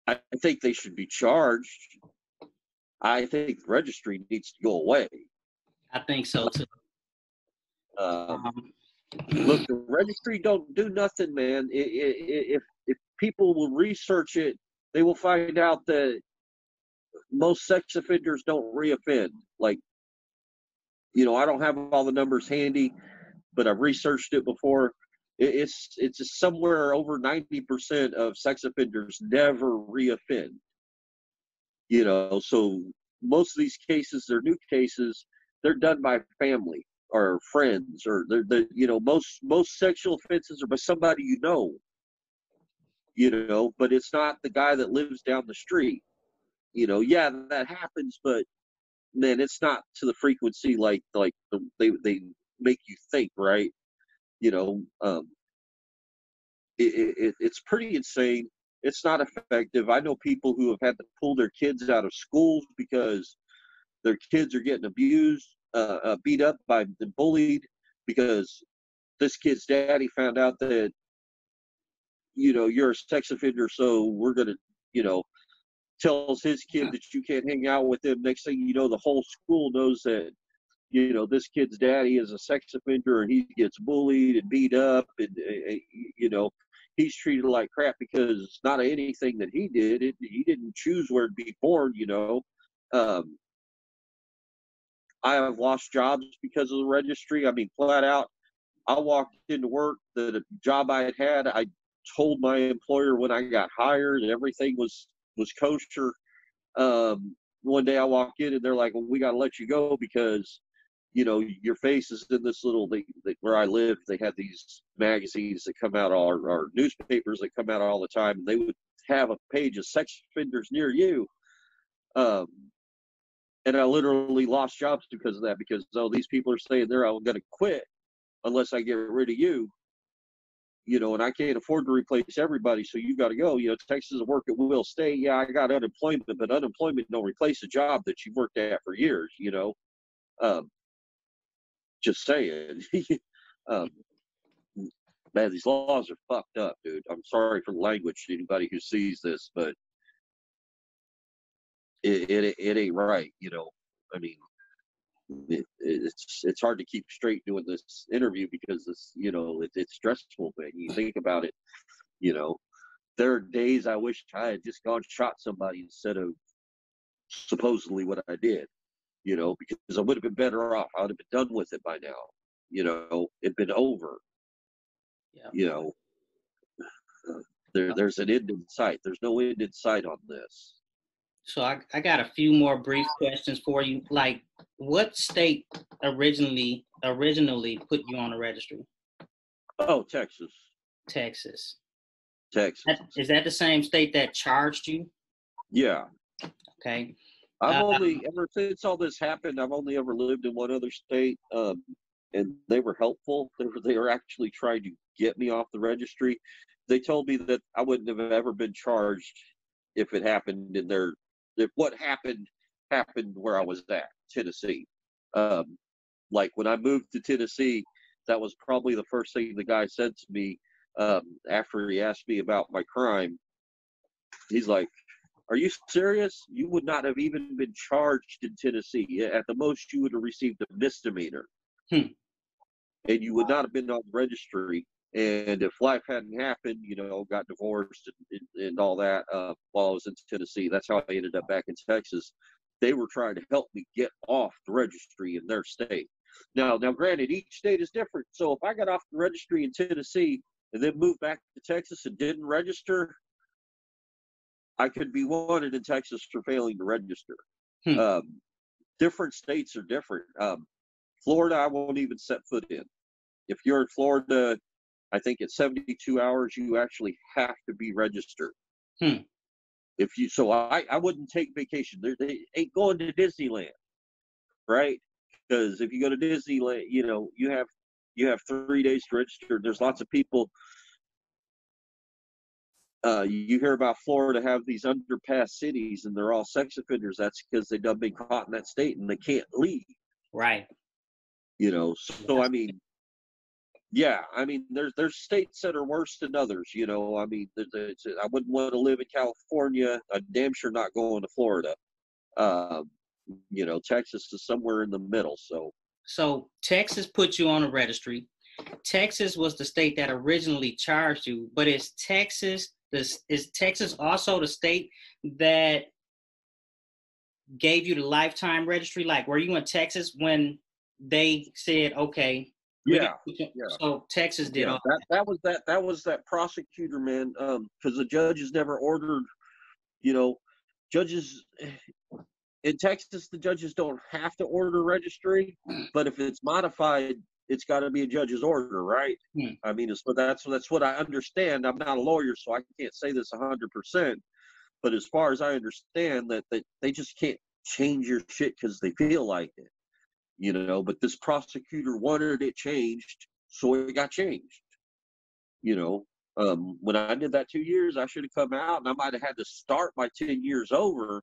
I think they should be charged. I think the registry needs to go away. I think so too. Look, the registry don't do nothing, man. If people will research it, they will find out that most sex offenders don't reoffend. Like, you know, I don't have all the numbers handy, but I've researched it before. It's somewhere over 90% of sex offenders never reoffend. You know, so most of these cases, they're new cases. They're done by family or friends, or they're you know, most sexual offenses are by somebody you know. You know, but it's not the guy that lives down the street. You know, yeah, that happens, but man, it's not to the frequency like they make you think, right? You know, it's pretty insane. It's not effective. I know people who have had to pull their kids out of schools because their kids are getting abused, beat up by and bullied because this kid's daddy found out that, you know, you're a sex offender, so we're gonna, you know, tells his kid that you can't hang out with him. Next thing you know, the whole school knows that, you know, this kid's daddy is a sex offender and he gets bullied and beat up, and you know, he's treated like crap because it's not anything that he did. He didn't choose where to be born. You know, I have lost jobs because of the registry. I mean, flat out. I walked into work, the job I had. I told my employer when I got hired, and everything was kosher. One day I walk in and they're like, "Well, we got to let you go because, you know, your face is in this little." Where I live, they had these magazines that come out, or newspapers that come out all the time, and they would have a page of sex offenders near you. And I literally lost jobs because of that, because these people are saying they're all going to quit unless I get rid of you. You know, and I can't afford to replace everybody, so you got to go. You know, Texas is work at will stay. Yeah, I got unemployment, but unemployment don't replace a job that you've worked at for years. You know, just saying. Man, these laws are fucked up, dude. I'm sorry for the language to anybody who sees this, but it ain't right. You know, I mean, it's hard to keep straight doing this interview because it's, you know, it's stressful. Man, you think about it. You know, there are days I wish I had just gone shot somebody instead of supposedly what I did. You know, because I would have been better off. I would have been done with it by now. You know, it'd been over. Yeah. You know, there's an end in sight. There's no end in sight on this. So I got a few more brief questions for you. Like, what state originally put you on the registry? Oh, Texas. Texas. Texas. Is that the same state that charged you? Yeah. Okay. I've only, ever since all this happened, I've only ever lived in one other state, and they were helpful. They were actually trying to get me off the registry. They told me that I wouldn't have ever been charged if it happened in their, if what happened where I was at, Tennessee. Like when I moved to Tennessee, that was probably the first thing the guy said to me, after he asked me about my crime. He's like, "Are you serious? You would not have even been charged in Tennessee. At the most, you would have received a misdemeanor. And you would not have been on the registry. And if life hadn't happened, you know, got divorced and all that, while I was in Tennessee, that's how I ended up back in Texas. They were trying to help me get off the registry in their state. Now, granted, each state is different. So if I got off the registry in Tennessee and then moved back to Texas and didn't register, I could be wanted in Texas for failing to register. Different states are different. Florida, I won't even set foot in. If you're in Florida, I think it's 72 hours, you actually have to be registered. If you, so I wouldn't take vacation. They ain't going to Disneyland, right? Because if you go to Disneyland, you know, you have 3 days to register. There's lots of people. You hear about Florida have these underpass cities and they're all sex offenders. That's because they've done been caught in that state and they can't leave. Right. You know, so I mean, yeah, I mean, there's states that are worse than others. You know, I mean, I wouldn't want to live in California. I'm damn sure not going to Florida. Texas is somewhere in the middle. So Texas put you on a registry. Texas was the state that originally charged you, but is Texas also the state that gave you the lifetime registry? Like, were you in Texas when they said, okay, yeah. So Texas did all that was that prosecutor, man, because the judges never ordered, judges in Texas, the judges don't have to order registry, but if it's modified, it's got to be a judge's order, right? I mean, that's what I understand. I'm not a lawyer, so I can't say this 100%. But as far as I understand, that they just can't change your shit because they feel like it, But this prosecutor wanted it changed, so it got changed. When I did that 2 years, I should have come out, and I might have had to start my 10 years over.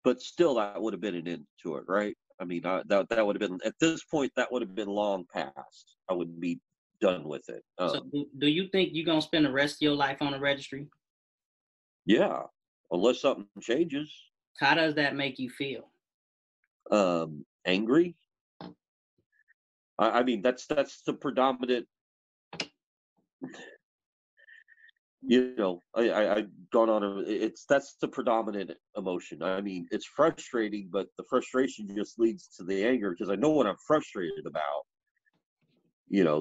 But still, that would have been an end to it, right? I mean, that would have been, at this point, that would have been long past. I would be done with it. So do you think you're going to spend the rest of your life on a registry? Yeah, unless something changes. How does that make you feel? Angry. I mean, that's the predominant. I've gone on that's the predominant emotion. I mean, it's frustrating, but the frustration just leads to the anger because I know what I'm frustrated about.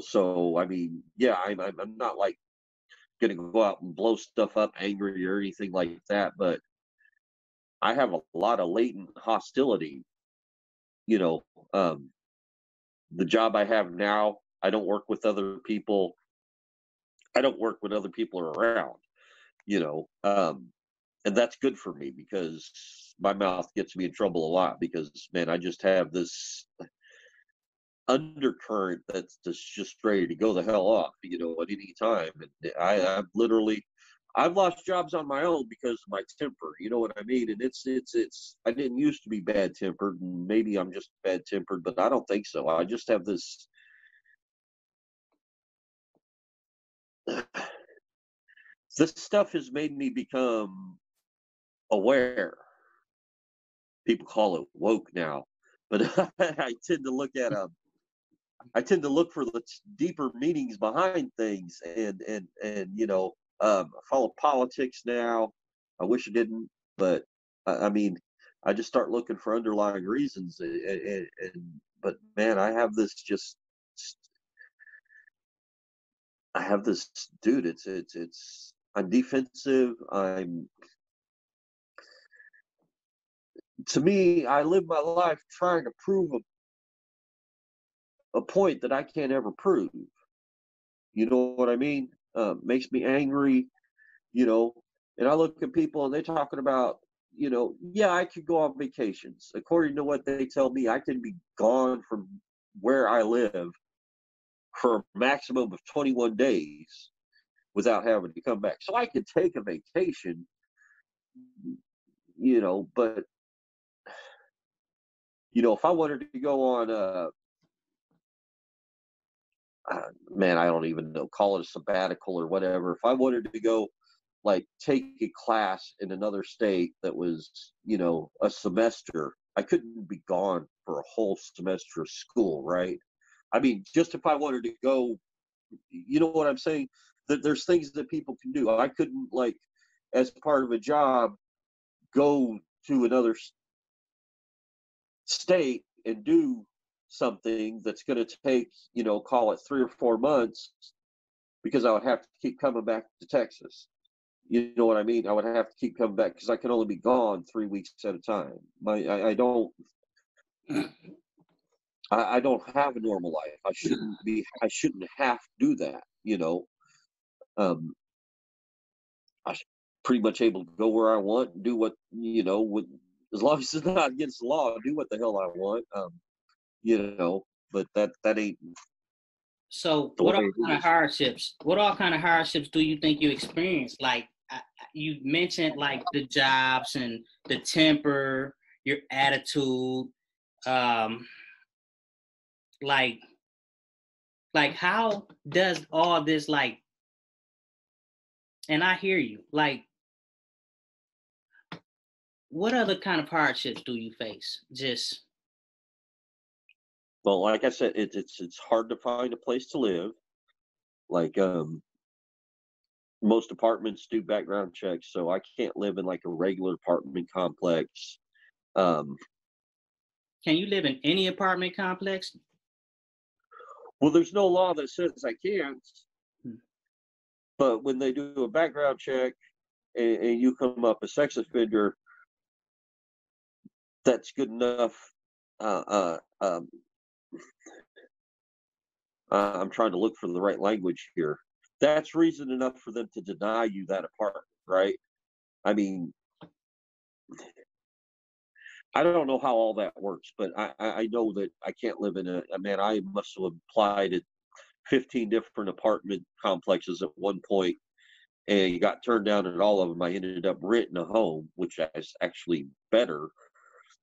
So I mean, yeah, I'm not like gonna go out and blow stuff up angry or anything like that, but I have a lot of latent hostility. The job I have now, I don't work with other people. I don't work when other people are around, and that's good for me because my mouth gets me in trouble a lot because, man, I just have this undercurrent that's just ready to go the hell off, at any time. And I've lost jobs on my own because of my temper. You know what I mean? And it's I didn't used to be bad tempered, and maybe I'm just bad tempered, but I don't think so. I just have this. This stuff has made me become aware. People call it woke now, but I tend to look for the deeper meanings behind things, and I follow politics now. I wish I didn't, but I mean, I just start looking for underlying reasons, but man, I have this dude. I'm defensive. To me, I live my life trying to prove a point that I can't ever prove. You know what I mean? Makes me angry, and I look at people and they're talking about, yeah, I could go on vacations. According to what they tell me, I can be gone from where I live for a maximum of 21 days without having to come back. So I could take a vacation, but if I wanted to go on man, I don't even know, call it a sabbatical or whatever. If I wanted to go like take a class in another state that was, a semester, I couldn't be gone for a whole semester of school, right? I mean, just if I wanted to go, you know what I'm saying? That there's things that people can do. I couldn't, like, as part of a job, go to another state and do something that's going to take, call it 3 or 4 months, because I would have to keep coming back to Texas. You know what I mean? I would have to keep coming back because I can only be gone 3 weeks at a time. I don't have a normal life. I shouldn't have to do that. I'm pretty much able to go where I want and do what, as long as it's not against the law, do what the hell I want. But that ain't. So what all kind of hardships? What all kind of hardships do you think you experienced? Like you mentioned, like the jobs and the temper, your attitude. Like how does all this like? And I hear you. Like, what other kind of hardships do you face? Well, like I said, it's hard to find a place to live. Like most apartments do background checks, so I can't live in like a regular apartment complex. Um, Can you live in any apartment complex? well, there's no law that says I can't, Hmm. but when they do a background check and you come up a sex offender, that's good enough. Uh, uh, um, I'm trying to look for the right language here. That's reason enough for them to deny you that apartment, right? I mean, I don't know how all that works, but I know that I can't live in a. I mean, I must have applied at 15 different apartment complexes at one point, and you got turned down at all of them. I ended up renting a home, which is actually better,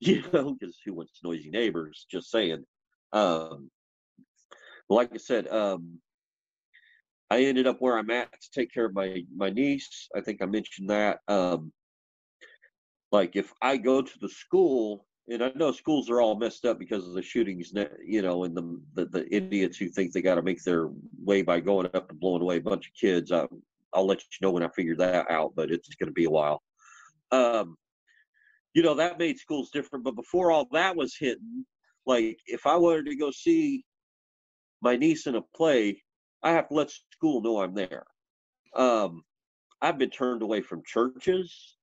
because who wants noisy neighbors? Just saying. Um, like I said, I ended up where I'm at to take care of my niece. I think I mentioned that. Like if I go to the school, and I know schools are all messed up because of the shootings, and the idiots who think they got to make their way by going up and blowing away a bunch of kids. I'll let you know when I figure that out, but it's going to be a while. Um, that made schools different. But before all that was hitting, like if I wanted to go see my niece in a play, I have to let school know I'm there. Um, I've been turned away from churches.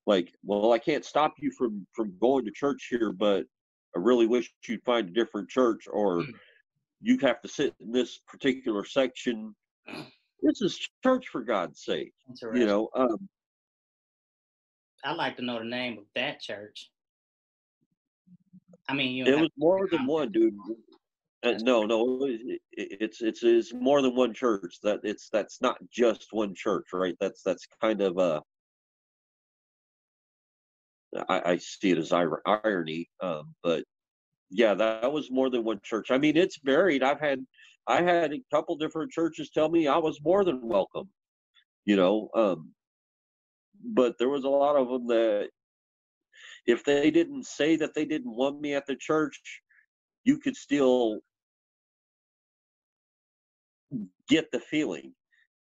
Like, well, I can't stop you from going to church here, but I really wish you'd find a different church, or you have to sit in this particular section. This is church, for God's sake. Interesting. I'd like to know the name of that church. I mean, you don't It have was more to than comment. one, dude. No, it's more than one church. That's not just one church, right? That's kind of I see it as irony, but yeah, that was more than one church. I mean, it's varied. I had a couple different churches tell me I was more than welcome, you know. But there was a lot of them that if they didn't say that they didn't want me at the church, you could still get the feeling.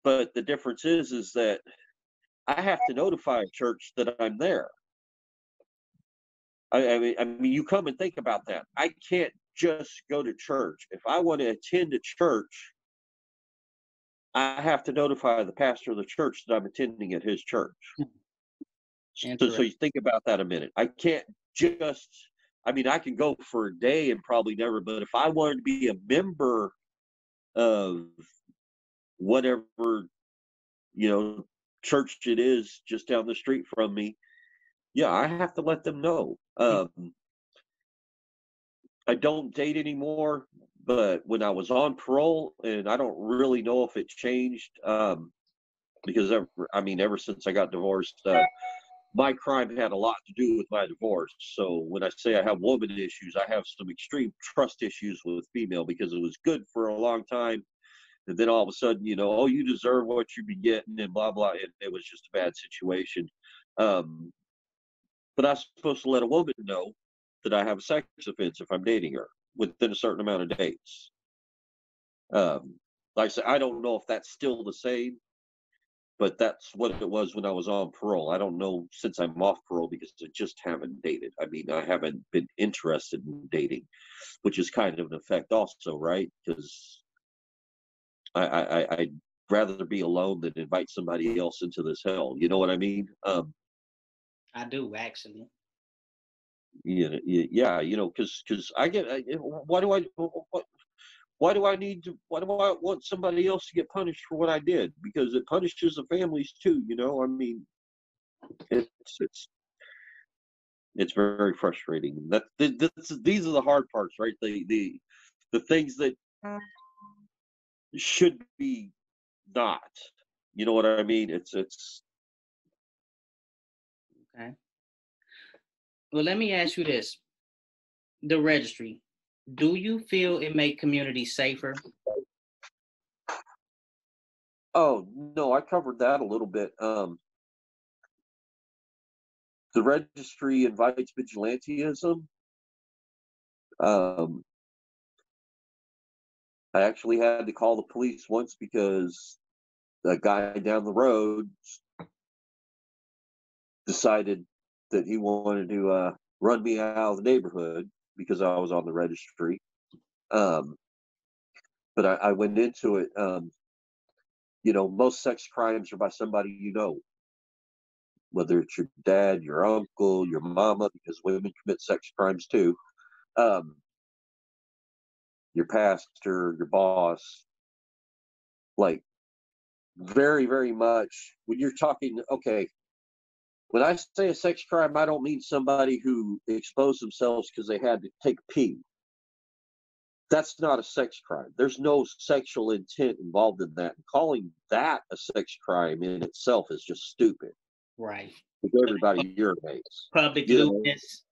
But the difference is that I have to notify a church that I'm there. I mean, you come and think about that. I can't just go to church. If I want to attend a church, I have to notify the pastor of the church that I'm attending at his church. So Interesting. you think about that a minute. I can't just, I mean, I can go for a day and probably never, but if I wanted to be a member of whatever, you know, church it is just down the street from me, yeah, I have to let them know. I don't date anymore, but when I was on parole, and I don't really know if it changed, because ever since I got divorced, my crime had a lot to do with my divorce. So when I say I have woman issues, I have some extreme trust issues with female because it was good for a long time. And then all of a sudden, oh, you deserve what you be getting and blah, blah. It was just a bad situation. Um, but I'm supposed to let a woman know that I have a sex offense if I'm dating her within a certain amount of days. Like I said, I don't know if that's still the same, but that's what it was when I was on parole. I don't know since I'm off parole because I just haven't dated. I mean, I haven't been interested in dating, which is kind of an effect also, right? Because I'd rather be alone than invite somebody else into this hell. You know what I mean? I do actually. Yeah, because why do why do I want somebody else to get punished for what I did? Because it punishes the families too. I mean, it's it's it's very frustrating. These are the hard parts, right? The things that should be not. You know what I mean? It's Okay. Well, let me ask you this: the registry. Do you feel it make communities safer? Oh no, I covered that a little bit. the registry invites vigilantism. I actually had to call the police once because a guy down the road decided that he wanted to run me out of the neighborhood because I was on the registry. But I went into it. Most sex crimes are by somebody you know, whether it's your dad, your uncle, your mama, because women commit sex crimes too. Your pastor, your boss, like very, very much when you're talking, okay, when I say a sex crime, I don't mean somebody who exposed themselves because they had to take a pee. That's not a sex crime. There's no sexual intent involved in that. And calling that a sex crime in itself is just stupid. Right. Because everybody urinates. Public lewdness.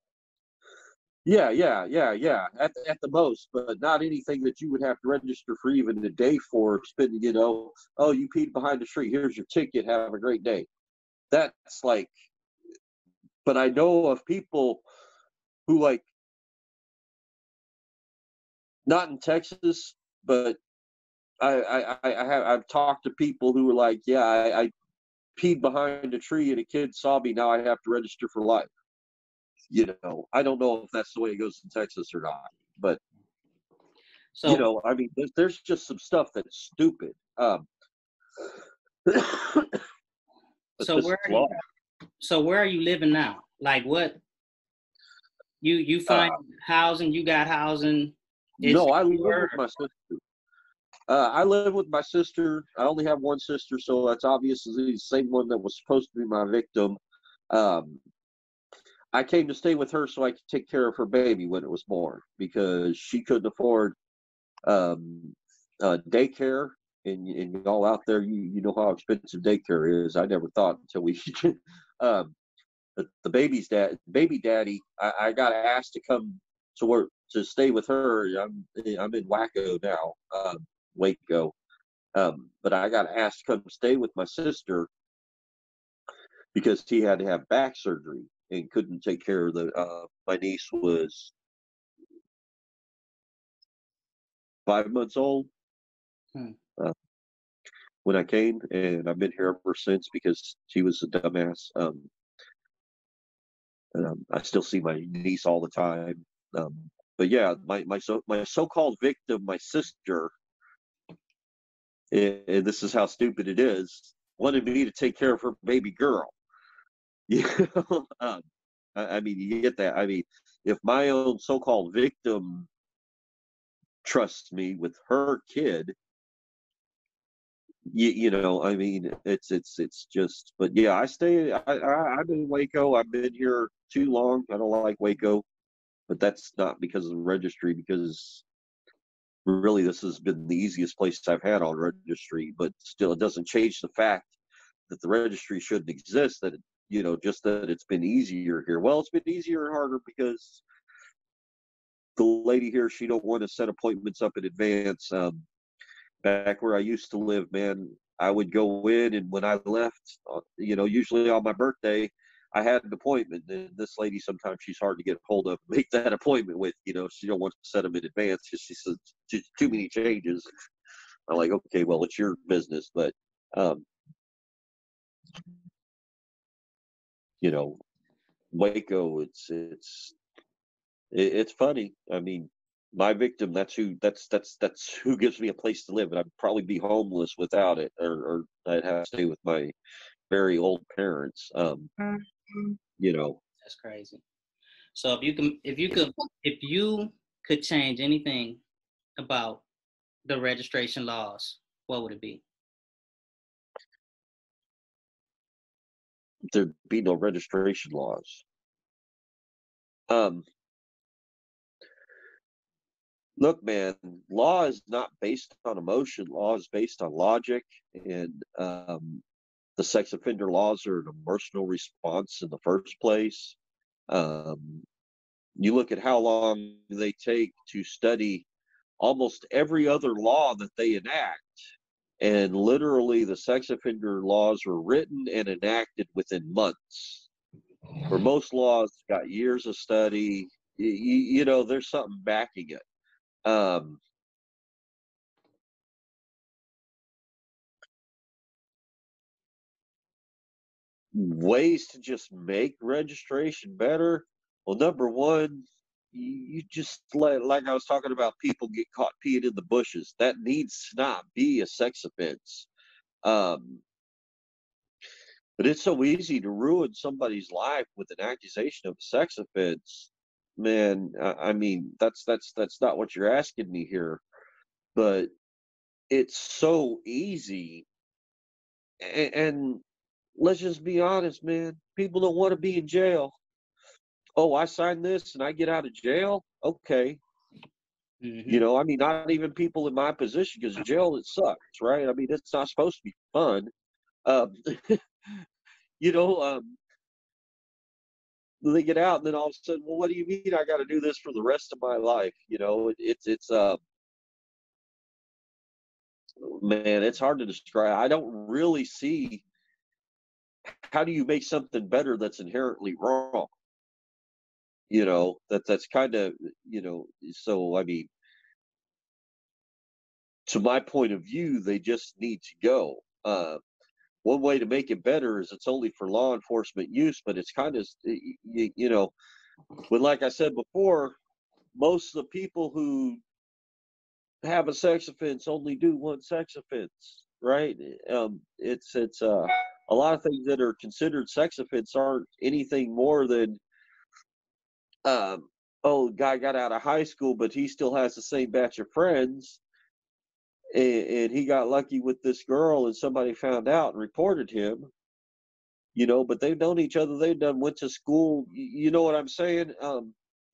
Yeah. At the most, but not anything that you would have to register for even a day for spending, oh, you peed behind the tree. Here's your ticket. Have a great day. That's like, but I know of people who like, not in Texas, but I've talked to people who were like, yeah, I peed behind a tree and a kid saw me. Now I have to register for life. I don't know if that's the way it goes in Texas or not, but I mean, there's just some stuff that's stupid. So where are you living now? Like what? You find housing? You got housing? No, I live with my sister. I live with my sister. I only have one sister, so that's obviously the same one that was supposed to be my victim. I came to stay with her so I could take care of her baby when it was born because she couldn't afford daycare. And y'all out there, you know how expensive daycare is. I never thought until we the baby daddy. I got asked to come to work to stay with her. I'm in Waco now, Waco. But I got asked to come stay with my sister because he had to have back surgery and couldn't take care of my niece was 5 months old when I came, and I've been here ever since because she was a dumbass. I still see my niece all the time. But yeah, my so-called victim, my sister, and this is how stupid it is, wanted me to take care of her baby girl. I mean, you get that. I mean, if my own so-called victim trusts me with her kid, I mean, it's just. But yeah, I'm in Waco. I've been here too long. I don't like Waco, but that's not because of the registry. Because really, this has been the easiest place I've had on registry. But still, it doesn't change the fact that the registry shouldn't exist. That just that it's been easier here. Well, it's been easier and harder because the lady here, she don't want to set appointments up in advance. Back where I used to live, man, I would go in, and when I left, usually on my birthday, I had an appointment. And this lady, sometimes she's hard to get hold of, make that appointment with. She don't want to set them in advance because she says too many changes. I'm like, okay, well, it's your business, but Waco, it's funny. I mean, my victim, that's who gives me a place to live, and I'd probably be homeless without it, or I'd have to stay with my very old parents. That's crazy. So if you could change anything about the registration laws, what would it be? There'd be no registration laws. Look, man, law is not based on emotion. Law is based on logic, and the sex offender laws are an emotional response in the first place. You look at how long they take to study almost every other law that they enact, and literally the sex offender laws were written and enacted within months. where most laws got years of study. You know, there's something backing it. Ways to just make registration better. Well, number one, you just like I was talking about, people get caught peeing in the bushes. That needs to not be a sex offense. Um, but it's so easy to ruin somebody's life with an accusation of a sex offense. Man, I mean, that's not what you're asking me here, but it's so easy. And let's just be honest, man. People don't want to be in jail. Oh, I signed this and I get out of jail. Okay. You know, I mean, not even people in my position, because jail, it sucks, right? I mean, it's not supposed to be fun. Um, you know, they get out and then all of a sudden, well, what do you mean I got to do this for the rest of my life? You know, man, it's hard to describe. I don't really see, how do you make something better that's inherently wrong? You know, that's kind of, you know, so I mean, to my point of view, they just need to go. One way to make it better is it's only for law enforcement use, but it's kind of, you know, but like I said before, most of the people who have a sex offense only do one sex offense, right? It's a lot of things that are considered sex offense aren't anything more than, um, oh, guy got out of high school, but he still has the same batch of friends, and he got lucky with this girl, and somebody found out and reported him. You know, but they've known each other. They've done went to school. You know what I'm saying?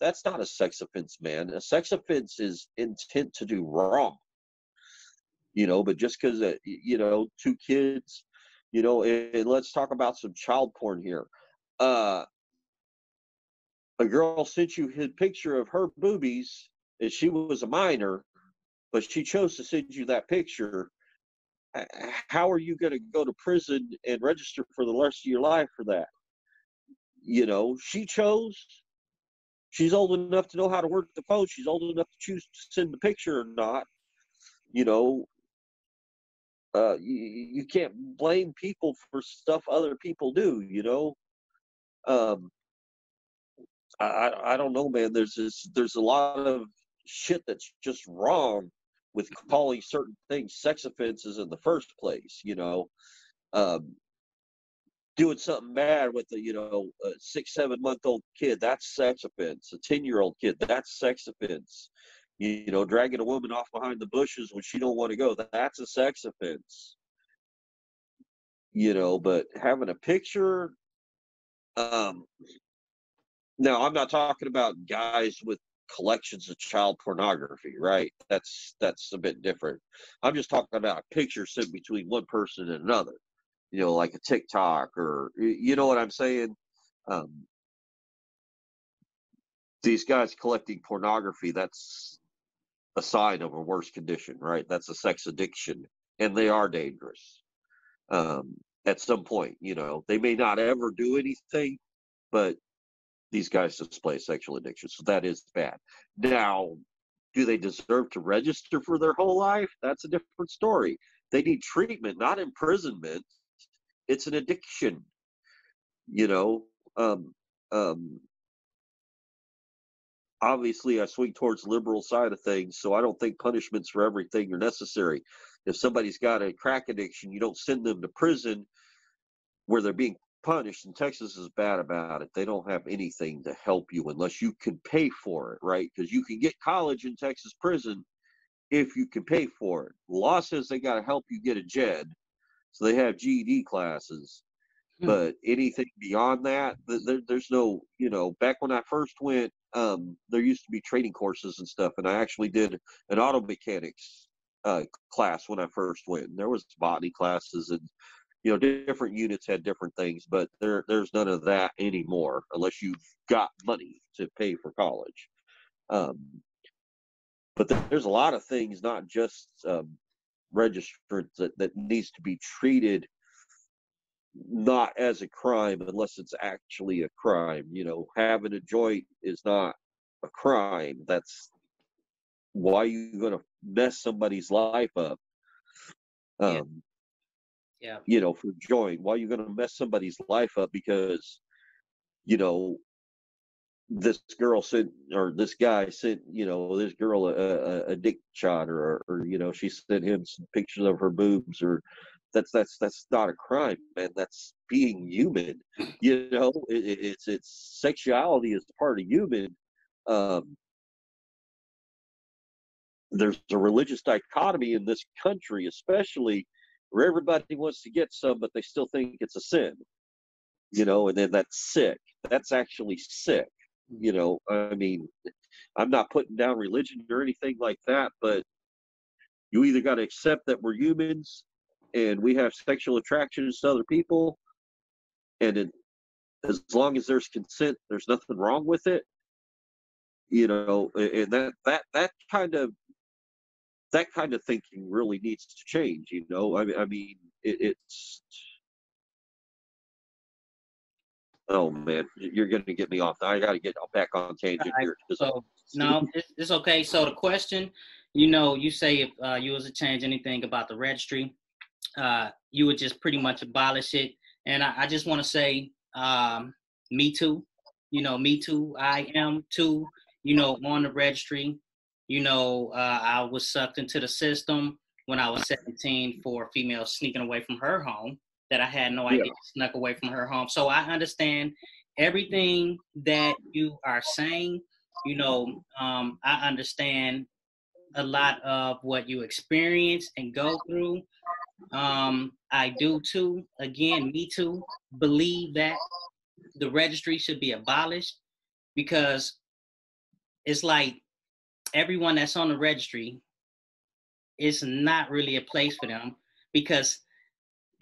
That's not a sex offense, man. A sex offense is intent to do wrong. You know, but just because you know, two kids, you know, and let's talk about some child porn here. Uh, a girl sent you his picture of her boobies, and she was a minor, but she chose to send you that picture. How are you going to go to prison and register for the rest of your life for that? You know, she chose. She's old enough to know how to work the phone. She's old enough to choose to send the picture or not. You know, you can't blame people for stuff other people do. You know, um, I don't know, man. There's a lot of shit that's just wrong with calling certain things sex offenses in the first place. You know, um, doing something bad with a, you know, a 6 7 month old kid, that's sex offense. A 10-year-old kid, that's sex offense. You know, dragging a woman off behind the bushes when she don't want to go, that's a sex offense. You know, but having a picture, um now I'm not talking about guys with collections of child pornography, right? That's a bit different. I'm just talking about a picture sent between one person and another, you know, like a TikTok, or you know what I'm saying. um these guys collecting pornography, that's a sign of a worse condition, right? That's a sex addiction, and they are dangerous. At some point, you know, they may not ever do anything, but these guys display sexual addiction, so that is bad. Now, do they deserve to register for their whole life? That's a different story. They need treatment, not imprisonment. It's an addiction, you know. Um, um, Obviously I swing towards the liberal side of things, so I don't think punishments for everything are necessary. If somebody's got a crack addiction, you don't send them to prison where they're being punished. And Texas is bad about it. They don't have anything to help you unless you can pay for it, right? Because you can get college in Texas prison if you can pay for it. The law says they got to help you get a JED, so they have GED classes. But anything beyond that, there's no, you know, back when I first went, there used to be training courses and stuff, and I actually did an auto mechanics class when I first went. And there was botany classes, and you know, different units had different things, but there's none of that anymore unless you've got money to pay for college. Um, but there's a lot of things, not just registrants, that needs to be treated not as a crime unless it's actually a crime. You know, having a joint is not a crime. That's why you going to mess somebody's life up. Yeah. Um, Yeah. you know, for joint, why are you going to mess somebody's life up because, you know, this girl sent or this guy sent, you know, this girl a dick shot or you know, she sent him some pictures of her boobs or that's not a crime, man. That's being human. You know, it's sexuality is part of human. Um, there's a religious dichotomy in this country, especially where everybody wants to get some, but they still think it's a sin. You know, and then that's sick. That's actually sick. You know, I mean, I'm not putting down religion or anything like that, but you either got to accept that we're humans and we have sexual attractions to other people, and as long as there's consent, there's nothing wrong with it. You know, and that kind of thinking really needs to change. You know, I mean, it's oh man, you're going to get me off. I got to get back on All tangent right. here. So no, it's okay. So the question, you know, you say if you was to change anything about the registry, you would just pretty much abolish it. And I just want to say, me too. You know, me too. I am too. You know, on the registry. You know, I was sucked into the system when I was 17 for a female sneaking away from her home that I had no Yeah. idea snuck away from her home. So I understand everything that you are saying. You know, I understand a lot of what you experience and go through. I do too. Again, me too. Believe that the registry should be abolished because it's like everyone that's on the registry, it's not really a place for them because,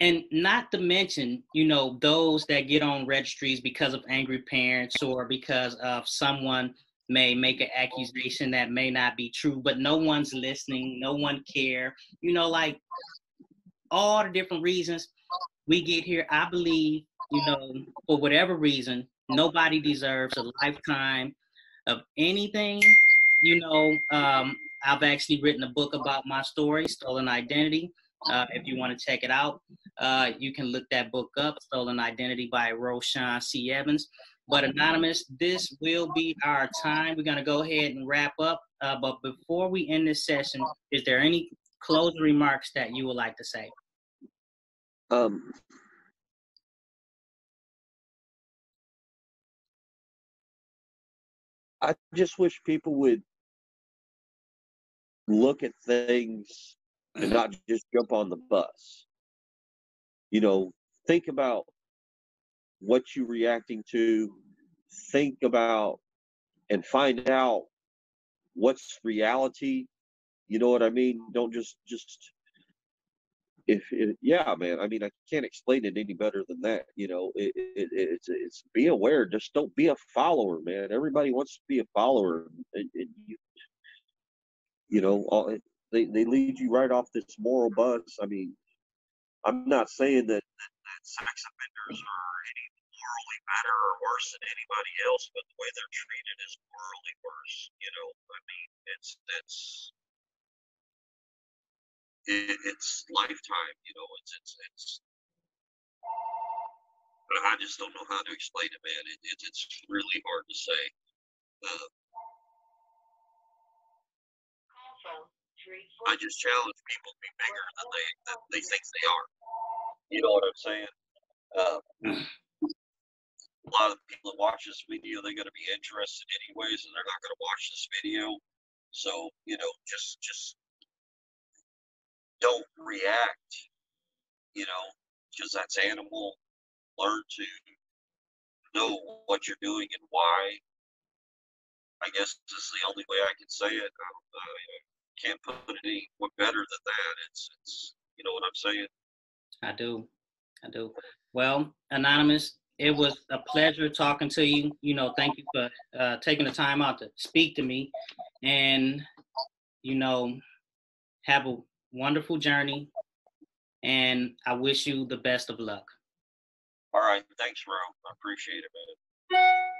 and not to mention, you know, those that get on registries because of angry parents or because of someone may make an accusation that may not be true, but no one's listening, no one care, you know, like all the different reasons we get here. I believe, you know, for whatever reason, nobody deserves a lifetime of anything. You know, I've actually written a book about my story, Stolen Identity. If you want to check it out, you can look that book up, Stolen Identity by RoShawn C. Evans. But Anonymous, this will be our time. We're going to go ahead and wrap up. But before we end this session, is there any closing remarks that you would like to say? Um, I just wish people would look at things and not just jump on the bus. You know, think about what you're reacting to, think about and find out what's reality. You know what I mean? Don't just if it, yeah, man. I mean, I can't explain it any better than that. You know, it's be aware. Just don't be a follower, man. Everybody wants to be a follower, and you know, they lead you right off this moral bus. I mean, I'm not saying that sex offenders are any morally better or worse than anybody else, but the way they're treated is morally worse. You know, I mean, it's lifetime. You know, it's. I just don't know how to explain it, man. It's really hard to say. Uh, I just challenge people to be bigger than they think they are. You know what I'm saying? Uh, a lot of people that watch this video, they're going to be interested anyways, and they're not going to watch this video. So, you know, just don't react, you know, because that's animal. Learn to know what you're doing and why. I guess this is the only way I can say it. I can't put it any better than that. It's you know what I'm saying? I do. I do. Well, Anonymous, it was a pleasure talking to you. You know, thank you for taking the time out to speak to me. And, you know, have a wonderful journey. And I wish you the best of luck. All right. Thanks, Ro. I appreciate it, man.